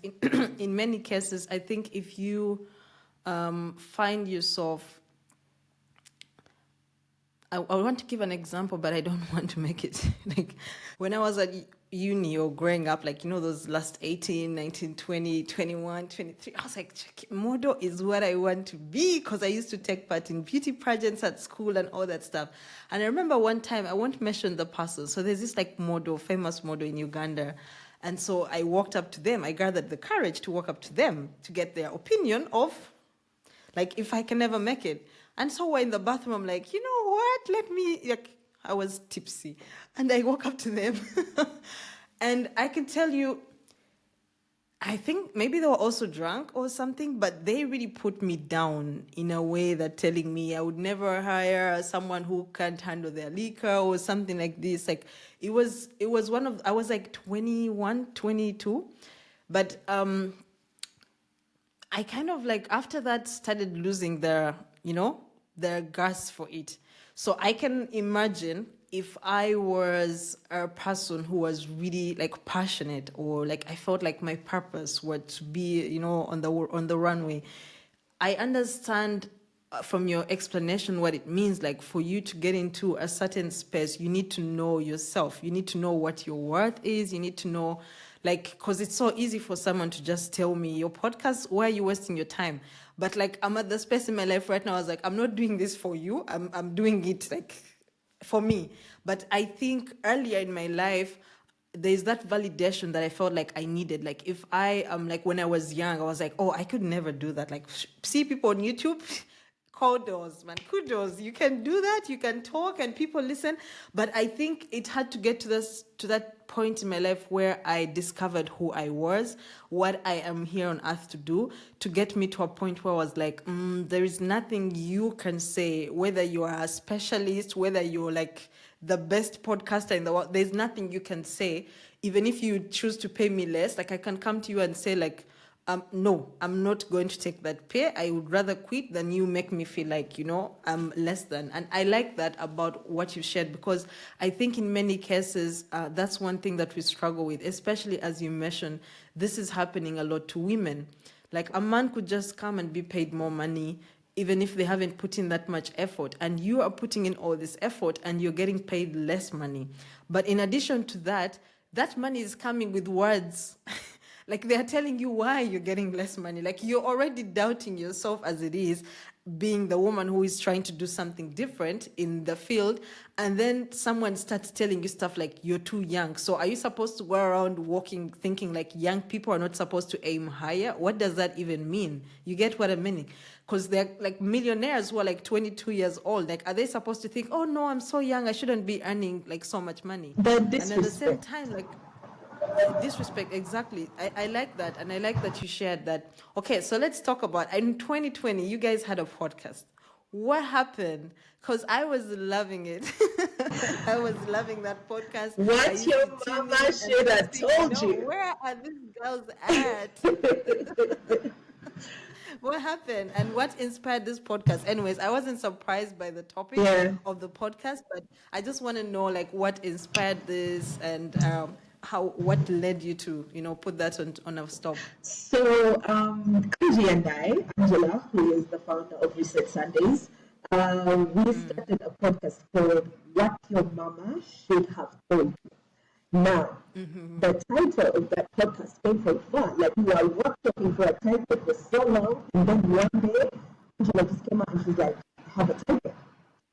In many cases, I think if you find yourself, I want to give an example, but I don't want to make it like when I was at uni or growing up, those last 18, 19, 20, 21, 23, I was like, model is what I want to be, because I used to take part in beauty pageants at school and all that stuff. And I remember one time, I won't mention the person, so there's this famous model in Uganda. And so I walked up to them. I gathered the courage to walk up to them to get their opinion of, if I can ever make it. And so we're in the bathroom, I'm like, you know what, I was tipsy. And I walk up to them. And I can tell you, I think maybe they were also drunk or something, but they really put me down in a way that telling me I would never hire someone who can't handle their liquor or something like this. Like it was I was like 21, 22, but I kind of like after that started losing their gas for it. So I can imagine if I was a person who was really like passionate, or like I felt like my purpose were to be, on the runway. I understand from your explanation what it means. Like for you to get into a certain space, you need to know yourself. You need to know what your worth is. You need to know, like, because it's so easy for someone to just tell me your podcast, why are you wasting your time? But like I'm at the space in my life right now, I was like, I'm not doing this for you. I'm doing it like for me. But I think earlier in my life, there's that validation that I felt like I needed. Like if I like when I was young, I was like, oh, I could never do that. Like see people on YouTube, kudos, man, kudos. You can do that. You can talk and people listen. But I think it had to get to that point in my life where I discovered who I was, what I am here on earth to do, to get me to a point where I was like, there is nothing you can say, whether you are a specialist, whether you're like the best podcaster in the world, there's nothing you can say, even if you choose to pay me less. Like I can come to you and say like, no, I'm not going to take that pay. I would rather quit than you make me feel like, I'm less than. And I like that about what you shared, because I think in many cases, that's one thing that we struggle with, especially as you mentioned, this is happening a lot to women. Like a man could just come and be paid more money, even if they haven't put in that much effort. And you are putting in all this effort and you're getting paid less money. But in addition to that, that money is coming with words. Like they're telling you why you're getting less money. Like you're already doubting yourself as it is, being the woman who is trying to do something different in the field. And then someone starts telling you stuff like you're too young. So are you supposed to go around walking thinking like young people are not supposed to aim higher? What does that even mean? You get what I mean? Because they're like millionaires who are like 22 years old. Like, are they supposed to think, oh no, I'm so young, I shouldn't be earning like so much money? The And at the same disrespect. time, like, disrespect, exactly. I like that, and I like that you shared that. Okay, so let's talk about in 2020 you guys had a podcast. What happened? Because I was loving it. I was loving that podcast. I What used your to tune mama in and should just have think, told you. where are these girls at? What happened and what inspired this podcast? Anyways, I wasn't surprised by the topic Yeah. of the podcast, but I just want to know like what inspired this, and what led you to put that on a stop. So, Angie and I, Angela, who is the founder of Reset Sundays, we started a podcast called What Your Mama Should Have Told You. Now, the title of that podcast came from fun. Like, we were workshopping for a title for so long, and then one day, Angela just came out and she's like, I have a title.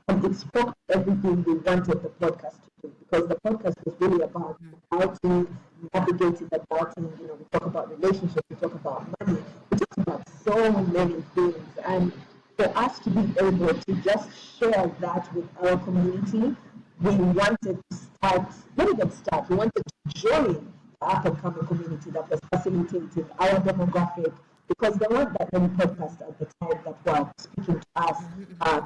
And it spoke to everything we wanted the podcast to do, because the podcast was really about adulting, navigating adulting. We talk about relationships, we talk about money, we talk about so many things. And for us to be able to just share that with our community, we wanted to start, not even start, we wanted to join the up and coming community that was facilitating our demographic, because there weren't that many podcasts at the time that were speaking to us,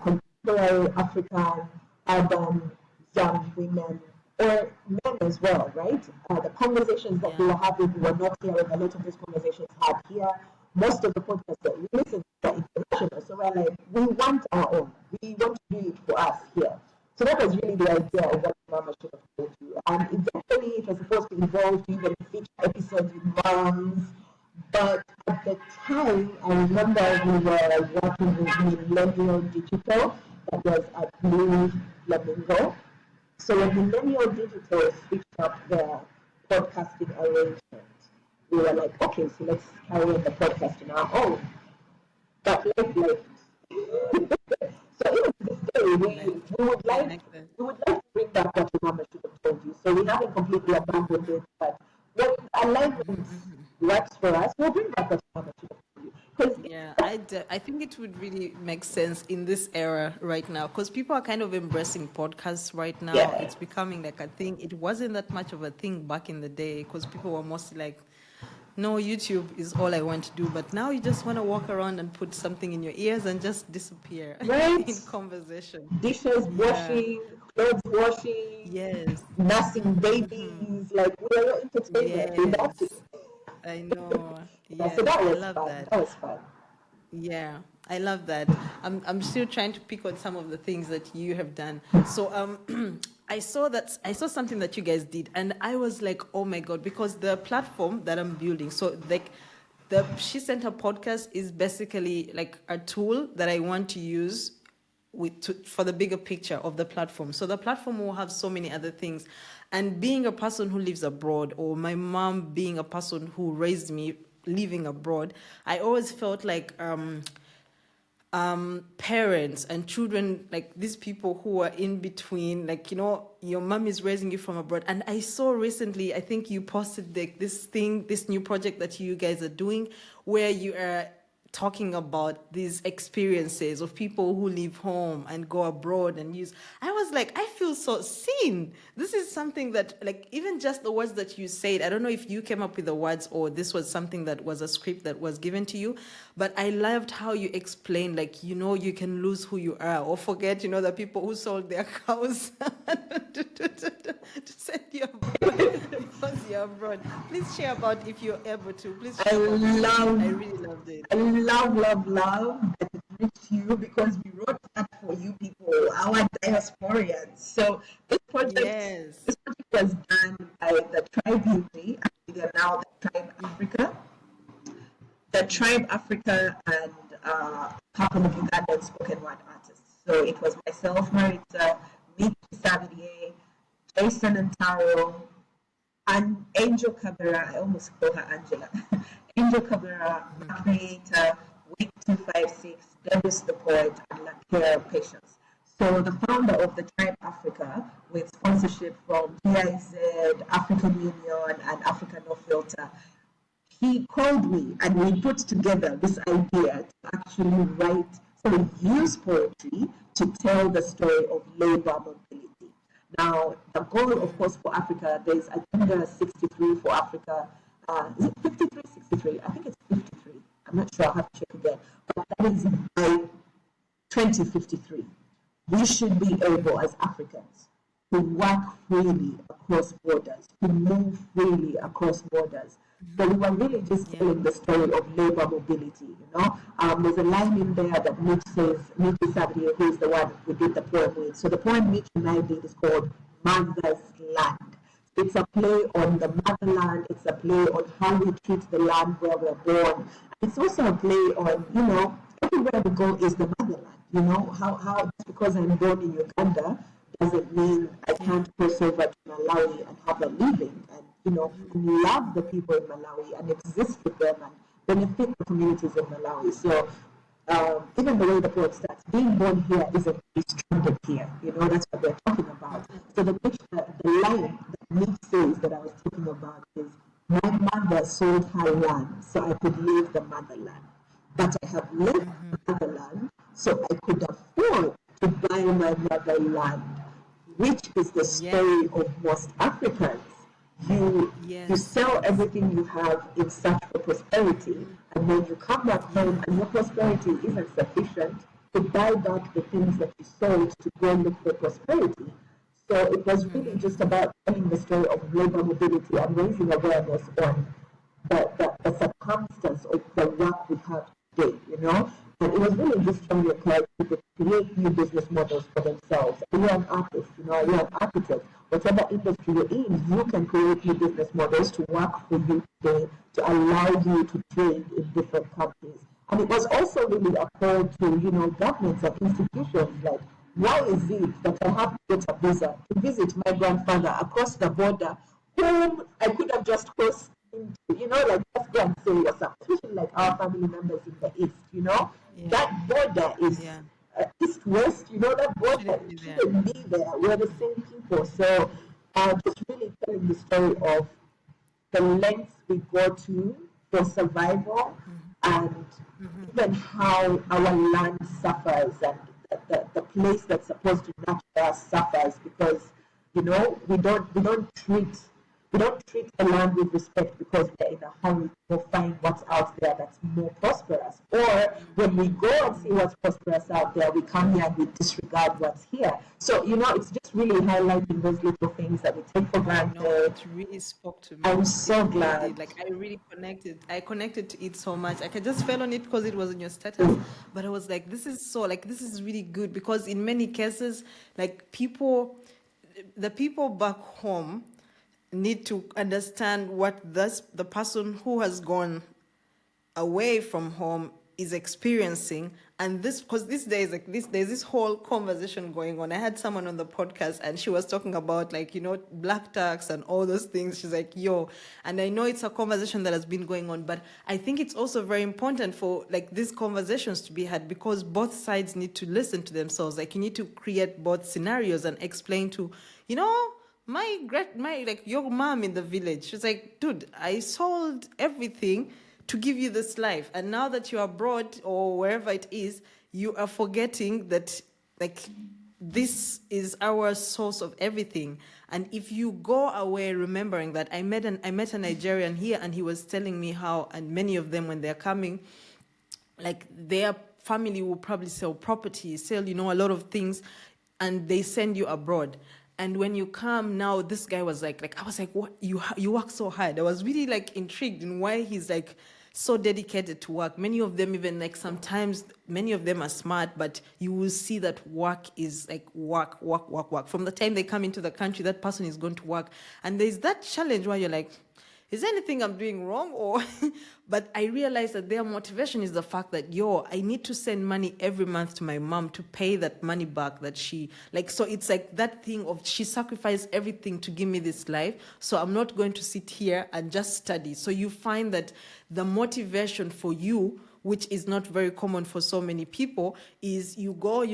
contemporary African, urban, young women, or men as well, right? The conversations that we were having, we were not hearing a lot of these conversations had here. Most of the podcasts that we listen to are international, so we're like, we want our own. We want to do it for us here. So that was really the idea of what Mama should have told you. And eventually it was supposed to evolve to even feature episodes with moms. But at the time, I remember we were working with Millennial Digital, that was at Blue Flamingo. So when Millennial Digital switched up their podcasting arrangement, we were like, okay, so let's carry on the podcast on our own. But left. So even to this day, we would like to bring back what your mama should have told you. So we haven't completely abandoned it, but when alignment works for us, we'll bring back what your mama should have told you. Yeah, I think it would really make sense in this era right now, because people are kind of embracing podcasts right now. Yeah. It's becoming like a thing. It wasn't that much of a thing back in the day, because people were mostly like No, YouTube is all I want to do, but now you just want to walk around and put something in your ears and just disappear Right? in conversation. Dishes Yeah. washing, clothes washing, Yes. nursing babies, like we are your entertainment without Yes. it. I know. Yeah, so Yes. that I was love fun. that. That was fun. Yeah, I love that. I'm still trying to pick on some of the things that you have done. So I saw something that you guys did, and I was like, oh my god, because the platform that I'm building, so like the SheCentre podcast is basically like a tool that I want to use for the bigger picture of the platform. So the platform will have so many other things. And being a person who lives abroad, or my mom being a person who raised me living abroad, I always felt like parents and children, like these people who are in between, like, you know, your mom is raising you from abroad. And I saw recently, I think you posted like this new project that you guys are doing, where you are talking about these experiences of people who leave home and go abroad and use. I was like, I feel so seen. This is something that, like, even just the words that you said, I don't know if you came up with the words or this was something that was a script that was given to you, but I loved how you explained, like, you know, you can lose who you are or forget, you know, the people who sold their cows to send you abroad because you're abroad. Please share about, if you're able to, please I share about this project. love, I really loved it. I love that it reached you because we wrote that for you people, our diasporians. So Yes. this project was done by the Tribe UK, and they are now the Tribe Africa. The Tribe Africa and a couple of Ugandan spoken word artists. So it was myself, Maritza, Miki Savitier, Jason Antaro, and Angel Cabrera. I almost call her Angela. Angel Cabrera, the creator, Week 256, Dennis the poet, and Lakera Patience. So the founder of the Tribe Africa, with sponsorship from PIZ, African Union, and Africa No Filter, he called me and we put together this idea to actually use poetry to tell the story of labor mobility. Now, the goal, of course, for Africa, there's Agenda 63 for Africa. Is it 53, 63? I think it's 53. I'm not sure. I'll have to check again. But that is by 2053. We should be able, as Africans, to work freely across borders, to move freely across borders. So we were really just telling the story of labor mobility, you know. There's a line in there that Mitch says, Mitch Sabri, who is the one who did the poem with. So the poem Mitch and I did is called Mother's Land. It's a play on the motherland. It's a play on how we treat the land where we're born. It's also a play on, you know, everywhere we go is the motherland. You know, how just because I'm born in Uganda doesn't mean I can't cross over to Malawi and have a living and, you know, love the people in Malawi and exist with them and benefit the communities in Malawi. So even the way the poem starts, being born here isn't be stranded here. You know, that's what they're talking about. So the line that Nick says that I was talking about is, my mother sold her land so I could leave the motherland. But I have left the motherland so I could afford to buy my motherland, which is the story of most Africans. You sell everything you have in search for prosperity, and then you come back home and your prosperity isn't sufficient to buy back the things that you sold to go look for prosperity. So it was really just about telling the story of labor mobility and raising awareness on the circumstance of the work we have today, you know. And it was really just trying to encourage people to create new business models for themselves. And you're an artist, you know, you're an architect. Whatever industry you're in, you can create new business models to work for you today, to allow you to trade in different countries. And it was also really a call to, you know, governments and institutions like, why is it that I have to get a visa to visit my grandfather across the border, whom I could have just crossed into, you know, like just go and say what's up, especially like our family members in the East, you know? That border is East-West, you know, that border shouldn't be there. We're the same people. So just really telling the story of the lengths we go to for survival and even how our land suffers and the place that's supposed to nurture us suffers because, you know, we don't treat we don't treat a land with respect because they're in a hurry to find what's out there that's more prosperous. Or when we go and see what's prosperous out there, we come here and we disregard what's here. So, it's just really highlighting those little things that we take for granted. No, it really spoke to me. I'm so It really glad. did. Like I really connected. I connected to it so much. Like I just fell on it because it was in your status. But I was like, this is really good, because in many cases, like the people back home need to understand what the person who has gone away from home is experiencing. And this, because these days, there's this whole conversation going on. I had someone on the podcast and she was talking about black tax and all those things. She's like, and I know it's a conversation that has been going on, but I think it's also very important for these conversations to be had, because both sides need to listen to themselves. Like you need to create both scenarios and explain to, your mom in the village. She's like, dude, I sold everything to give you this life, and now that you're abroad or wherever it is, you are forgetting that this is our source of everything. And if you go away remembering that, I met a Nigerian here, and he was telling me how, and many of them, when they're coming, their family will probably sell property, sell a lot of things, and they send you abroad. And when you come now, this guy was I was like, what? You work so hard. I was really intrigued in why he's so dedicated to work. Many of them even sometimes, many of them are smart, but you will see that work is work. From the time they come into the country, that person is going to work. And there's that challenge where you're like, is there anything I'm doing wrong? Or, but I realized that their motivation is the fact that, I need to send money every month to my mom to pay that money back that she, so it's that thing of she sacrificed everything to give me this life. So I'm not going to sit here and just study. So you find that the motivation for you, which is not very common for so many people, is you go,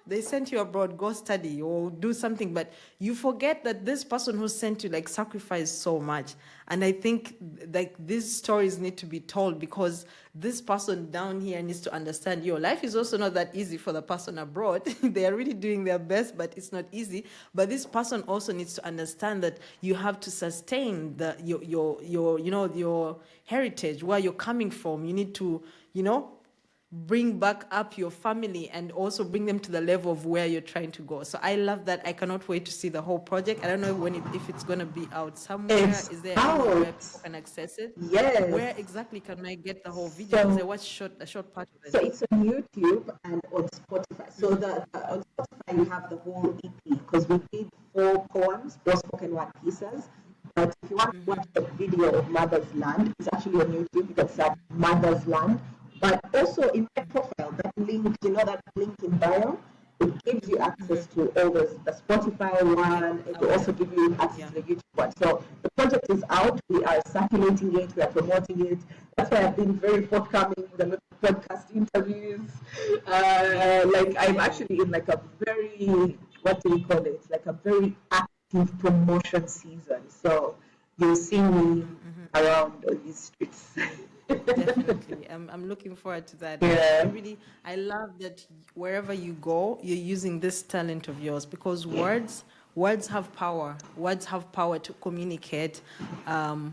they sent you abroad, go study or do something, but you forget that this person who sent you sacrificed so much. And I think these stories need to be told, because this person down here needs to understand your life is also not that easy for the person abroad. They are really doing their best, but it's not easy. But this person also needs to understand that you have to sustain your heritage, where you're coming from. You need to, bring back up your family and also bring them to the level of where you're trying to go. So I love that. I cannot wait to see the whole project. I don't know if it's going to be out somewhere. Is there anywhere where people can access it? Yes. Where exactly can I get the whole video? Because I watched a short part of it. So it's on YouTube and on Spotify. So on Spotify you have the whole EP, because we did 4 poems, 4 spoken word pieces. But if you want to watch the video of Mother's Land, it's actually on YouTube. You can search Mother's Land. But also in my profile, that link, that link in bio, it gives you access to all the Spotify one. It will also give you access to the YouTube one. So the project is out. We are circulating it. We are promoting it. That's why I've been very forthcoming with a lot of podcast interviews. I'm actually in a very, what do you call it? A very active promotion season. So you'll see me around these streets. Definitely. I'm looking forward to that. Yeah. I love that wherever you go, you're using this talent of yours, because words have power. Words have power to communicate, to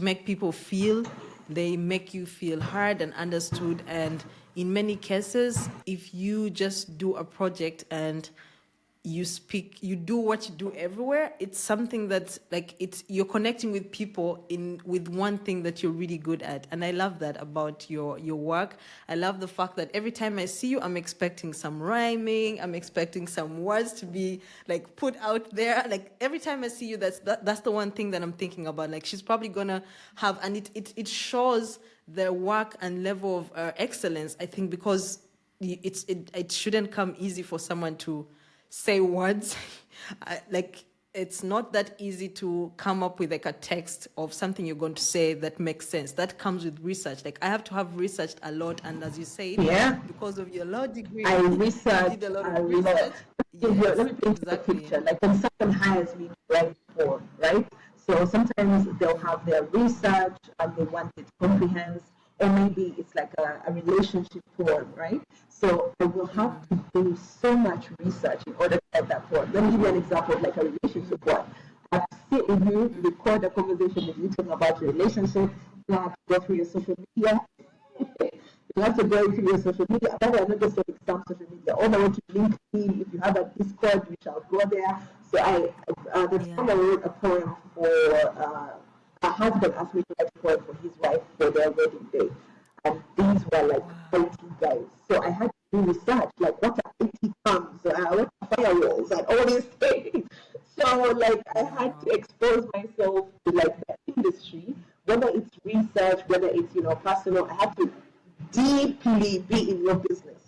make people feel. They make you feel heard and understood. And in many cases, if you just do a project and you do what you do everywhere, it's something that's you're connecting with people with one thing that you're really good at. And I love that about your work. I love the fact that every time I see you, I'm expecting some rhyming, I'm expecting some words to be put out there. Every time I see you, that's the one thing that I'm thinking about. She's probably gonna have, and it shows the work and level of excellence, I think, because it shouldn't come easy for someone to say words. It's not that easy to come up with a text of something you're going to say that makes sense. That comes with research. I have to have researched a lot, and as you say, because of your law degree, I researched did a lot of research. Let me paint the picture. When someone hires me to write a poem, right? So sometimes they'll have their research and they want it comprehensive, or maybe it's a relationship poem, right? So I will have to do so much research in order to write that poem. Let me give you an example of a relationship one. At sit with you, record a conversation with you, talking about your relationship, you have to go through your social media. You have to go through your social media. By the way, I'm not just saying some social media. All the way to LinkedIn. If you have a Discord, we shall go there. So the time I wrote a poem for her husband asked me to write a poem for his wife for their wedding day. And these were like 80 guys. So I had to do research, like what are 80 terms, what are firewalls, and all these things. So like I had to expose myself to like the industry, whether it's research, whether it's personal. I had to deeply be in your business,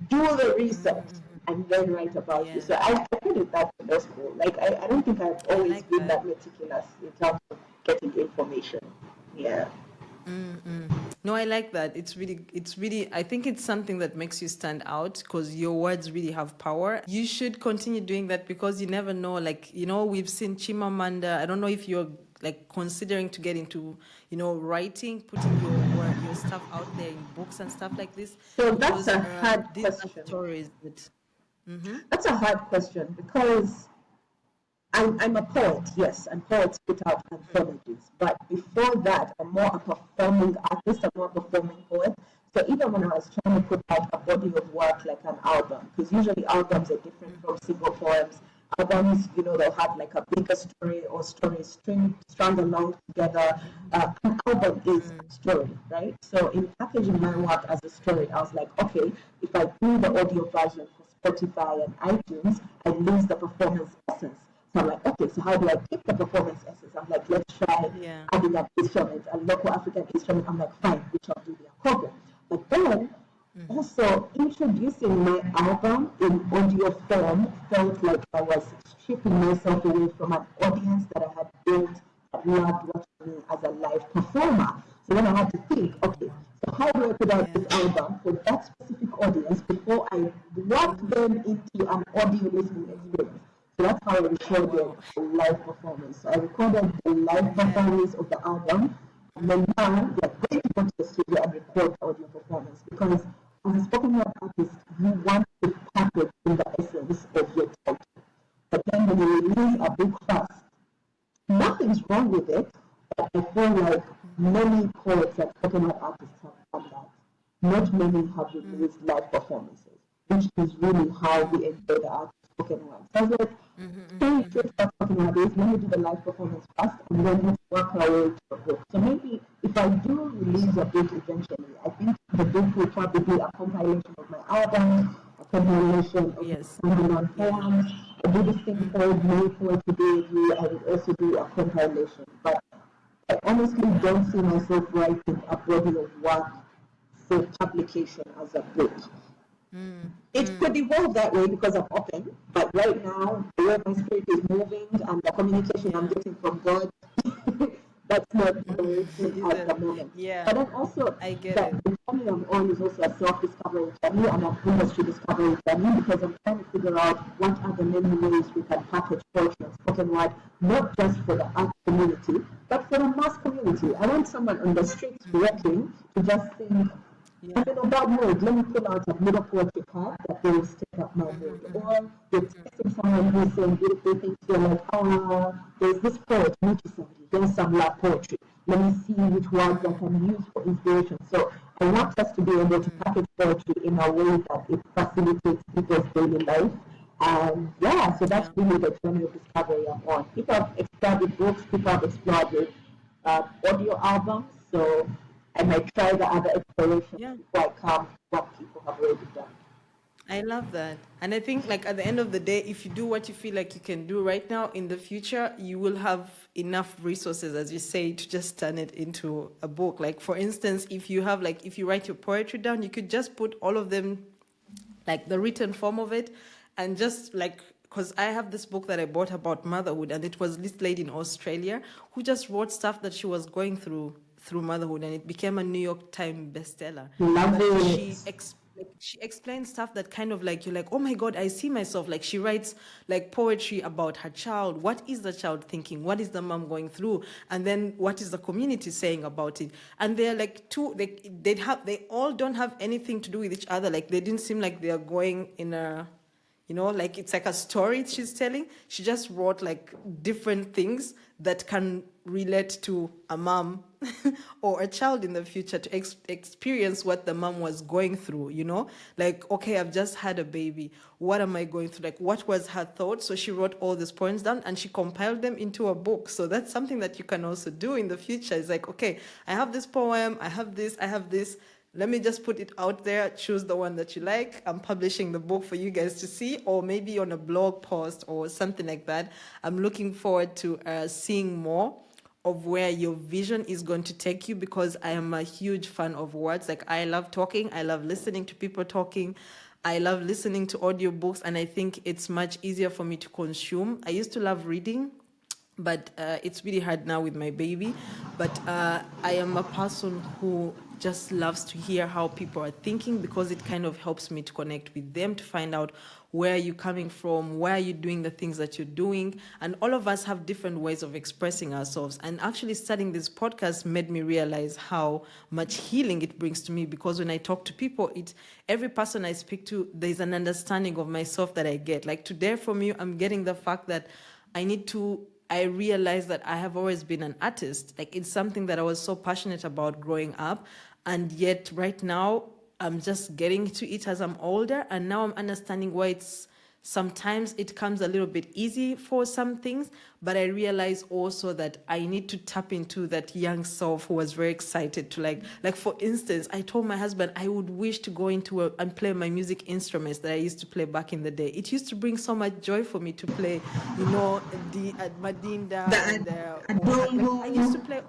do the research, and then write about you. So I did that in law school. Like I don't think I've always been that meticulous in terms of getting information. Yeah. No, I like that. It's really, I think it's something that makes you stand out because your words really have power. You should continue doing that because you never know. Like, we've seen Chimamanda. I don't know if you're like considering to get into, writing, putting your stuff out there in books and stuff like this. So that's a hard question. Stories that, That's a hard question because I'm a poet, yes, and poets put out anthologies. But before that, I'm more a performing artist, I'm more a performing poet. So even when I was trying to put out a body of work like an album, because usually albums are different from single poems. Albums, they'll have like a bigger story or stories strung along together. An album is a story, right? So in packaging my work as a story, I was like, okay, if I do the audio version for Spotify and iTunes, I lose the performance essence. So I'm like, okay, so how do I keep the performance essence? I'm like, let's try adding an instrument, a local African instrument. I'm like, fine, we shall do the accordion. But then also introducing my album in audio form felt like I was stripping myself away from an audience that I had built that loved watching me as a live performer. So then I had to think, okay, so how do I put out this album for that specific audience before I walk them into an audio listening experience? So that's how I recorded a live performance. So I recorded the live performance of the album, and then now we are going to go to the studio and record the audio performance because as a spoken word artist, you want to package in the essence of your title. But then when you release a book first, nothing's wrong with it, but I feel like many poets and spoken word artists have done that. Not many have released live performances, which is really how we enjoy the art of spoken word. So I was like, straight start talking about this, let me do the live performance first, and then let's work our way to a book. So maybe if I do release a book eventually, I think the book will probably be a compilation of my album, a compilation of standalone poems. I do this thing called May Poetry Day Review. I would also do a compilation. But I honestly don't see myself writing a body of work for publication as a book. It could evolve that way because I'm open, but right now, the way my spirit is moving and the communication I'm getting from God, that's not the way at the moment. But then also, the journey I'm on is also a self-discovery journey and an industry discovery journey because I'm trying to figure out what are the many ways we can package poetry and spoken word, not just for the art community, but for the mass community. I want someone on the streets walking to just think, I'm in a bad mood. Let me pull out a little poetry card that will stick up my mood. Or you're texting someone who's saying beautiful things to you, like, oh, there's this poet, Maritza, there's some love poetry. Let me see which words I can use for inspiration. So I want us to be able to package poetry in a way that it facilitates people's daily life. And so that's really the journey of discovery I'm on. People have explored with books, people have explored with audio albums. So I might try the other explorations before I come to what people have already done. I love that. And I think like at the end of the day, if you do what you feel like you can do right now, in the future, you will have enough resources, as you say, to just turn it into a book. Like for instance, if you write your poetry down, you could just put all of them, like the written form of it, and just like, because I have this book that I bought about motherhood, and it was this lady in Australia who just wrote stuff that she was going through motherhood, and it became a New York Times bestseller. She explains stuff that kind of like, you're like, oh my God, I see myself. Like she writes like poetry about her child. What is the child thinking? What is the mom going through? And then what is the community saying about it? And they're like they all don't have anything to do with each other. Like they didn't seem like they are going in a like it's like a story she's telling. She just wrote like different things that can relate to a mom or a child in the future to experience what the mom was going through, like, okay, I've just had a baby. What am I going through? Like, what was her thought? So she wrote all these points down and she compiled them into a book. So that's something that you can also do in the future. It's like, okay, I have this poem, I have this. Let me just put it out there, choose the one that you like. I'm publishing the book for you guys to see, or maybe on a blog post or something like that. I'm looking forward to seeing more of where your vision is going to take you, because I am a huge fan of words. Like, I love talking. I love listening to people talking. I love listening to audiobooks, and I think it's much easier for me to consume. I used to love reading, but it's really hard now with my baby. But I am a person who just loves to hear how people are thinking, because it kind of helps me to connect with them, to find out where you're coming from, why are you doing the things that you're doing. And all of us have different ways of expressing ourselves. And actually starting this podcast made me realize how much healing it brings to me, because when I talk to people, every person I speak to, there's an understanding of myself that I get. Like today from you, I'm getting the fact that I realized that I have always been an artist. Like, it's something that I was so passionate about growing up. And yet right now I'm just getting to it as I'm older. And now I'm understanding why sometimes it comes a little bit easy for some things, but I realize also that I need to tap into that young self who was very excited to like for instance, I told my husband I would wish to go into and play my music instruments that I used to play back in the day. It used to bring so much joy for me to play, the Madinda I used to play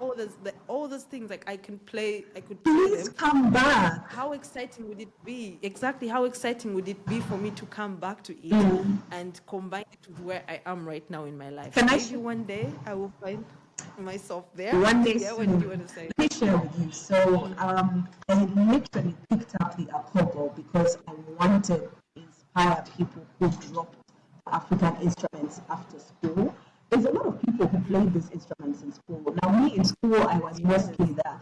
all those things. Like I could play Please them. come back. How exciting would it be? Exactly, how exciting would it be for me to come back to it and combine it with where I am right now in my life? Maybe one day I will find myself there. One day yeah, soon. what do you want to say? Let me share with you. So I literally picked up the akobo because I wanted to inspire people who dropped African instruments after school. There's a lot of people who played these instruments in school. Now, me in school, I was mostly the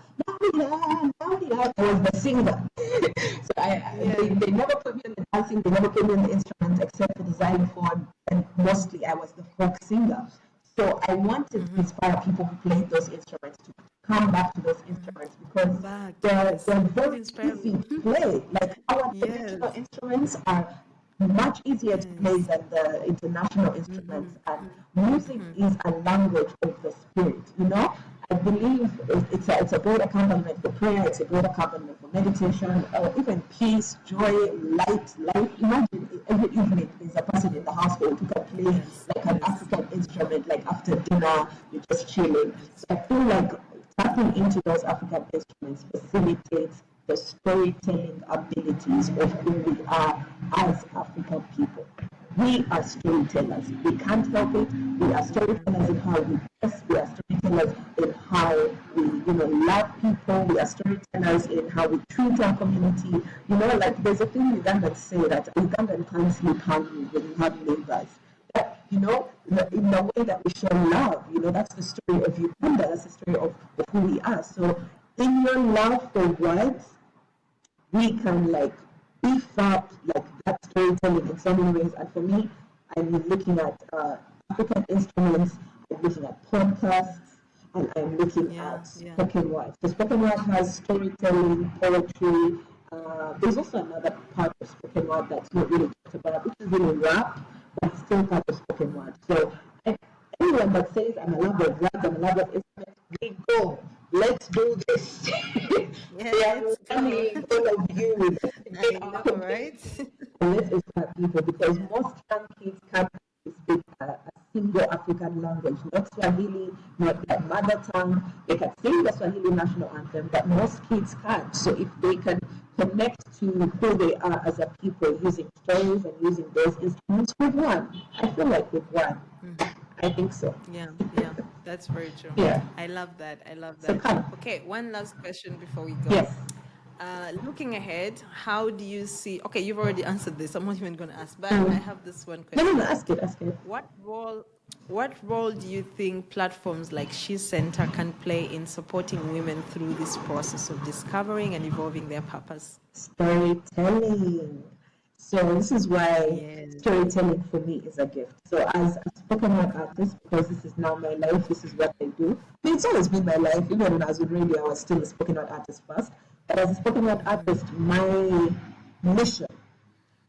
I was the singer. So they never put me in the dancing, they never put me in the instruments except for the xylophone, and mostly I was the folk singer. So I wanted to inspire people who played those instruments to come back to those instruments, because they're very easy to play. Like our traditional instruments are much easier to play than the international instruments, and music is a language of the spirit. I believe it's a great accompaniment for prayer, it's a great accompaniment for meditation, or even peace, joy, life. Imagine every evening there's a person in the household who can play like an African instrument, like after dinner, you're just chilling. So I feel like tapping into those African instruments facilitates the storytelling abilities of who we are as African people. We are storytellers. We can't help it. We are storytellers in how we dress. We are storytellers in how we, love people. We are storytellers in how we treat our community. Like there's a thing Ugandans say that Ugandan can't sleep hungry when you have neighbors. But, in the way that we show love, that's the story of Uganda. That's the story of who we are. So in your love for words, we can beef up that storytelling in so many ways. And for me, I'm looking at African instruments, I'm looking at podcasts, and I'm looking at spoken word. So spoken word has storytelling, poetry. There's also another part of spoken word that's not really talked about, which is really rap, but it's still part of spoken word. So anyone that says I'm a lover of words, I'm a lover of instruments, we go. Let's do this. Let's go. All of you. I know, right? Let's inspire people, because most young kids can't speak a single African language, not Swahili, not their mother tongue. They can sing the Swahili national anthem, but most kids can't. So if they can connect to who they are as a people using stories and using those instruments, we've won. I feel like we've won. I think so. Yeah, that's very true. Yeah. I love that. So okay, one last question before we go. Yes. Looking ahead, how do you see? Okay, you've already answered this. I'm not even going to ask, but I have this one question. No, ask it. What role do you think platforms like SheCentre can play in supporting women through this process of discovering and evolving their purpose? Storytelling. So this is why Yes. storytelling for me is a gift. So as a spoken word artist, because this is now my life, this is what I do. I mean, it's always been my life. Even when I was in radio, I was still a spoken word artist first. But as a spoken word artist, my mission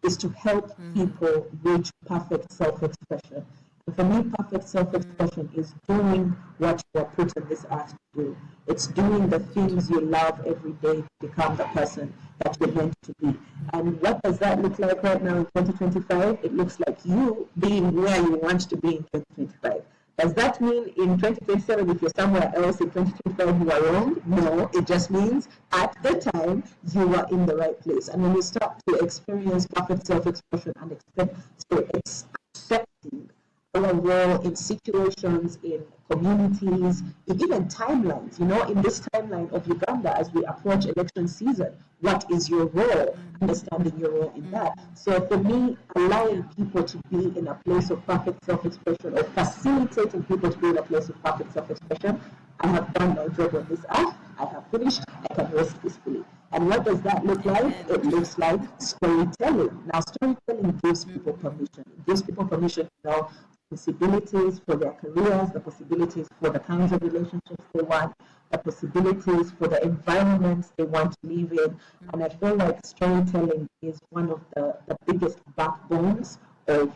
is to help people reach perfect self-expression. And for me, perfect self-expression is doing what you are put on this earth to do. It's doing the things you love every day to become the person that you're meant to be. And what does that look like right now in 2025? It looks like you being where you want to be in 2025. Does that mean in 2027, if you're somewhere else in 2025, you are wrong? No, it just means at the time you are in the right place. And when you start to experience perfect self-expression and accepting our role in situations, in communities, in even timelines, in this timeline of Uganda as we approach election season, what is your role? Understanding your role in that. So for me, allowing people to be in a place of perfect self-expression or facilitating people to be in a place of perfect self-expression, I have done my job on this earth, I have finished, I can rest peacefully. And what does that look like? It looks like storytelling. Now, storytelling gives people permission. It gives people permission to know possibilities for their careers, the possibilities for the kinds of relationships they want, the possibilities for the environments they want to live in. And I feel like storytelling is one of the biggest backbones of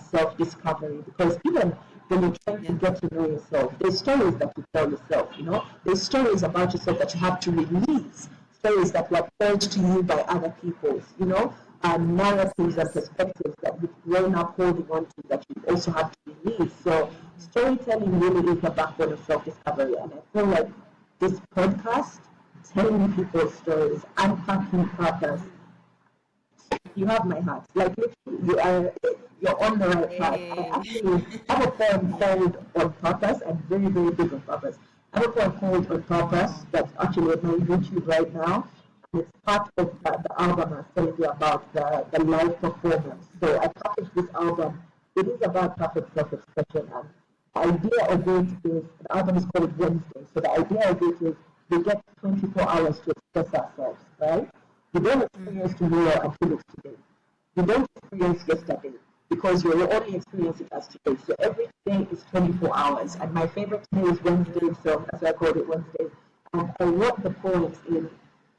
self-discovery, because even when you're trying to get to know yourself, there's stories that you tell yourself, there's stories about yourself that you have to release, stories that were told to you by other people, narratives and perspectives that you've grown up holding on to that you also have to release. So storytelling really is the backbone of self-discovery. And I feel like this podcast, telling people stories, unpacking purpose, you have my heart. Like literally, you're on the right path. I actually have a poem called On Purpose. I'm very, very big on purpose. I have a poem called On Purpose that's actually on my YouTube right now. It's part of the album I was telling you about, the live performance. So I packaged this album. It is about perfect self-expression. And the idea of it is, the album is called Wednesday. So the idea of it is we get 24 hours to express ourselves, right? We don't experience tomorrow until it's today. You don't experience yesterday because you only experience it as today. So every day is 24 hours. And my favorite day is Wednesday, so that's why I called it Wednesday. And I wrote the poems in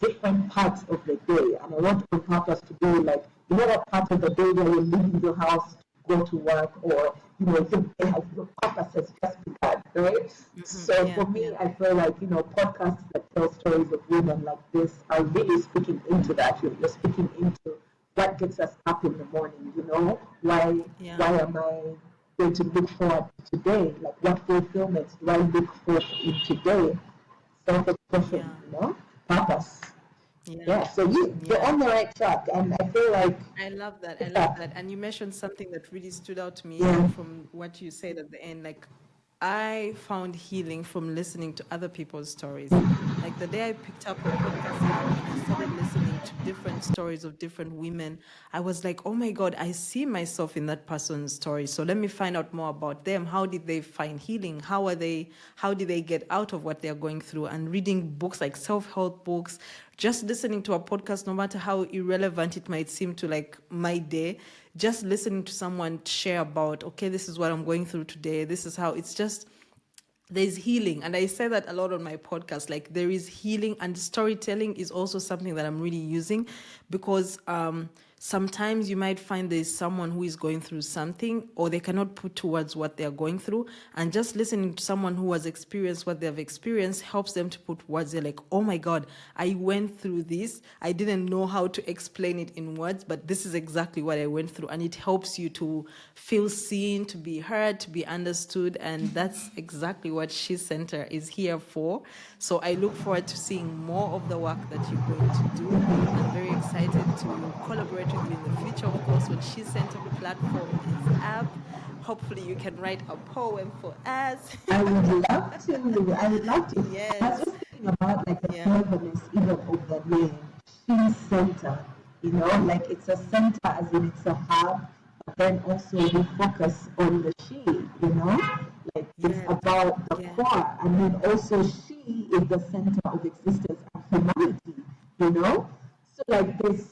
different parts of the day, and I want On Purpose to be like, that part of the day where you're leaving your house to go to work, or your purpose has just begun, right? So for me, I feel like podcasts that tell stories of women like this are really speaking into that. You're speaking into what gets us up in the morning. Why am I going to look forward to today? Like, what fulfillment do I look for in today? Self-expression, purpose. Yeah, so you're on the right track, and I feel like I love that. And you mentioned something that really stood out to me from what you said at the end. Like, I found healing from listening to other people's stories. Like the day I picked up a podcast app and I started listening to different stories of different women, I was like, oh my God, I see myself in that person's story. So let me find out more about them. How did they find healing? How did they get out of what they're going through? And reading books like self-help books, just listening to a podcast, no matter how irrelevant it might seem to like my day, just listening to someone share about, okay, this is what I'm going through today. This is how it's just, there's healing. And I say that a lot on my podcast, like there is healing, and storytelling is also something that I'm really using because sometimes you might find there's someone who is going through something or they cannot put towards what they're going through, and just listening to someone who has experienced what they've experienced helps them to put words. They're like, oh my God, I went through this. I didn't know how to explain it in words, but this is exactly what I went through. And it helps you to feel seen, to be heard, to be understood. And that's exactly what SheCentre is here for. So I look forward to seeing more of the work that you're going to do. I'm very excited to collaborate with you in the future, of course, when SheCentre platform is up. Hopefully you can write a poem for us. I would love to. I would love to. Yes. I was just thinking about like the cleverness even of the name, SheCentre. Like it's a center as in it's a hub, but then also we focus on the she, like it's about the core, and then also she is the center of existence and humanity, So like there's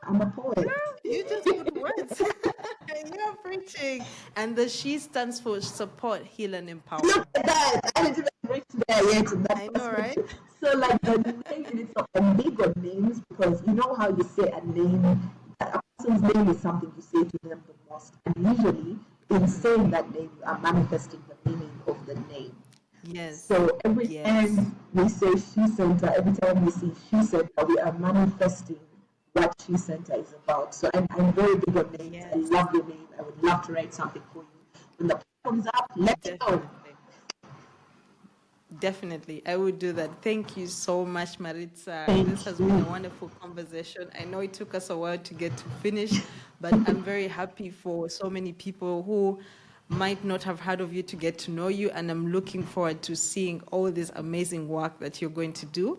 I'm a poet. You just preaching. And the She stands for support, heal, and empower. Look at that. I didn't reach there yet. I know, right? So like the name in itself, and they got names because you know how you say a name, a person's name is something you say to them the most. And usually in saying that name, you are manifesting the meaning of the name. Yes. So every Yes. time we say SheCentre, every time we see SheCentre, we are manifesting what SheCentre is about. So I'm very big on names. Yes. I love your name. I would love to write something for you. When the comes up, let's go. Definitely, I would do that. Thank you so much, Maritza. Thank This has you. been a wonderful conversation. I know it took us a while to get to finish, but I'm very happy for so many people who might not have heard of you to get to know you, and I'm looking forward to seeing all this amazing work that you're going to do.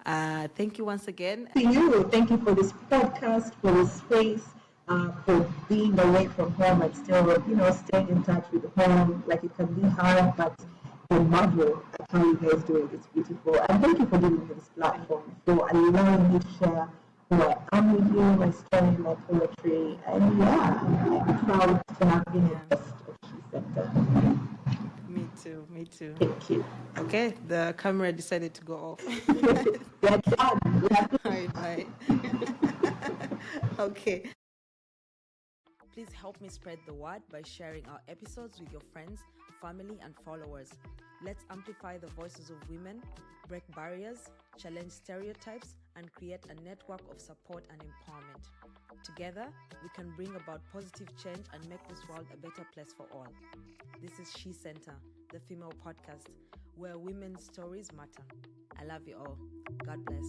Thank you once again. To you, thank you for this podcast, for this space, for being away from home and still, staying in touch with home. Like it can be hard, but I marvel at how you guys do it. It's beautiful. And thank you for giving me this platform, for allowing me to share who I am with you, my story, my poetry. And yeah, I'm proud to have been a guest of SheCentre. Me too, me too. Thank you. Okay, the camera decided to go off. We're done. All right, bye. Okay. Please help me spread the word by sharing our episodes with your friends, family, and followers. Let's amplify the voices of women, break barriers, challenge stereotypes, and create a network of support and empowerment. Together, we can bring about positive change and make this world a better place for all. This is SheCentre, the female podcast, where women's stories matter. I love you all. God bless.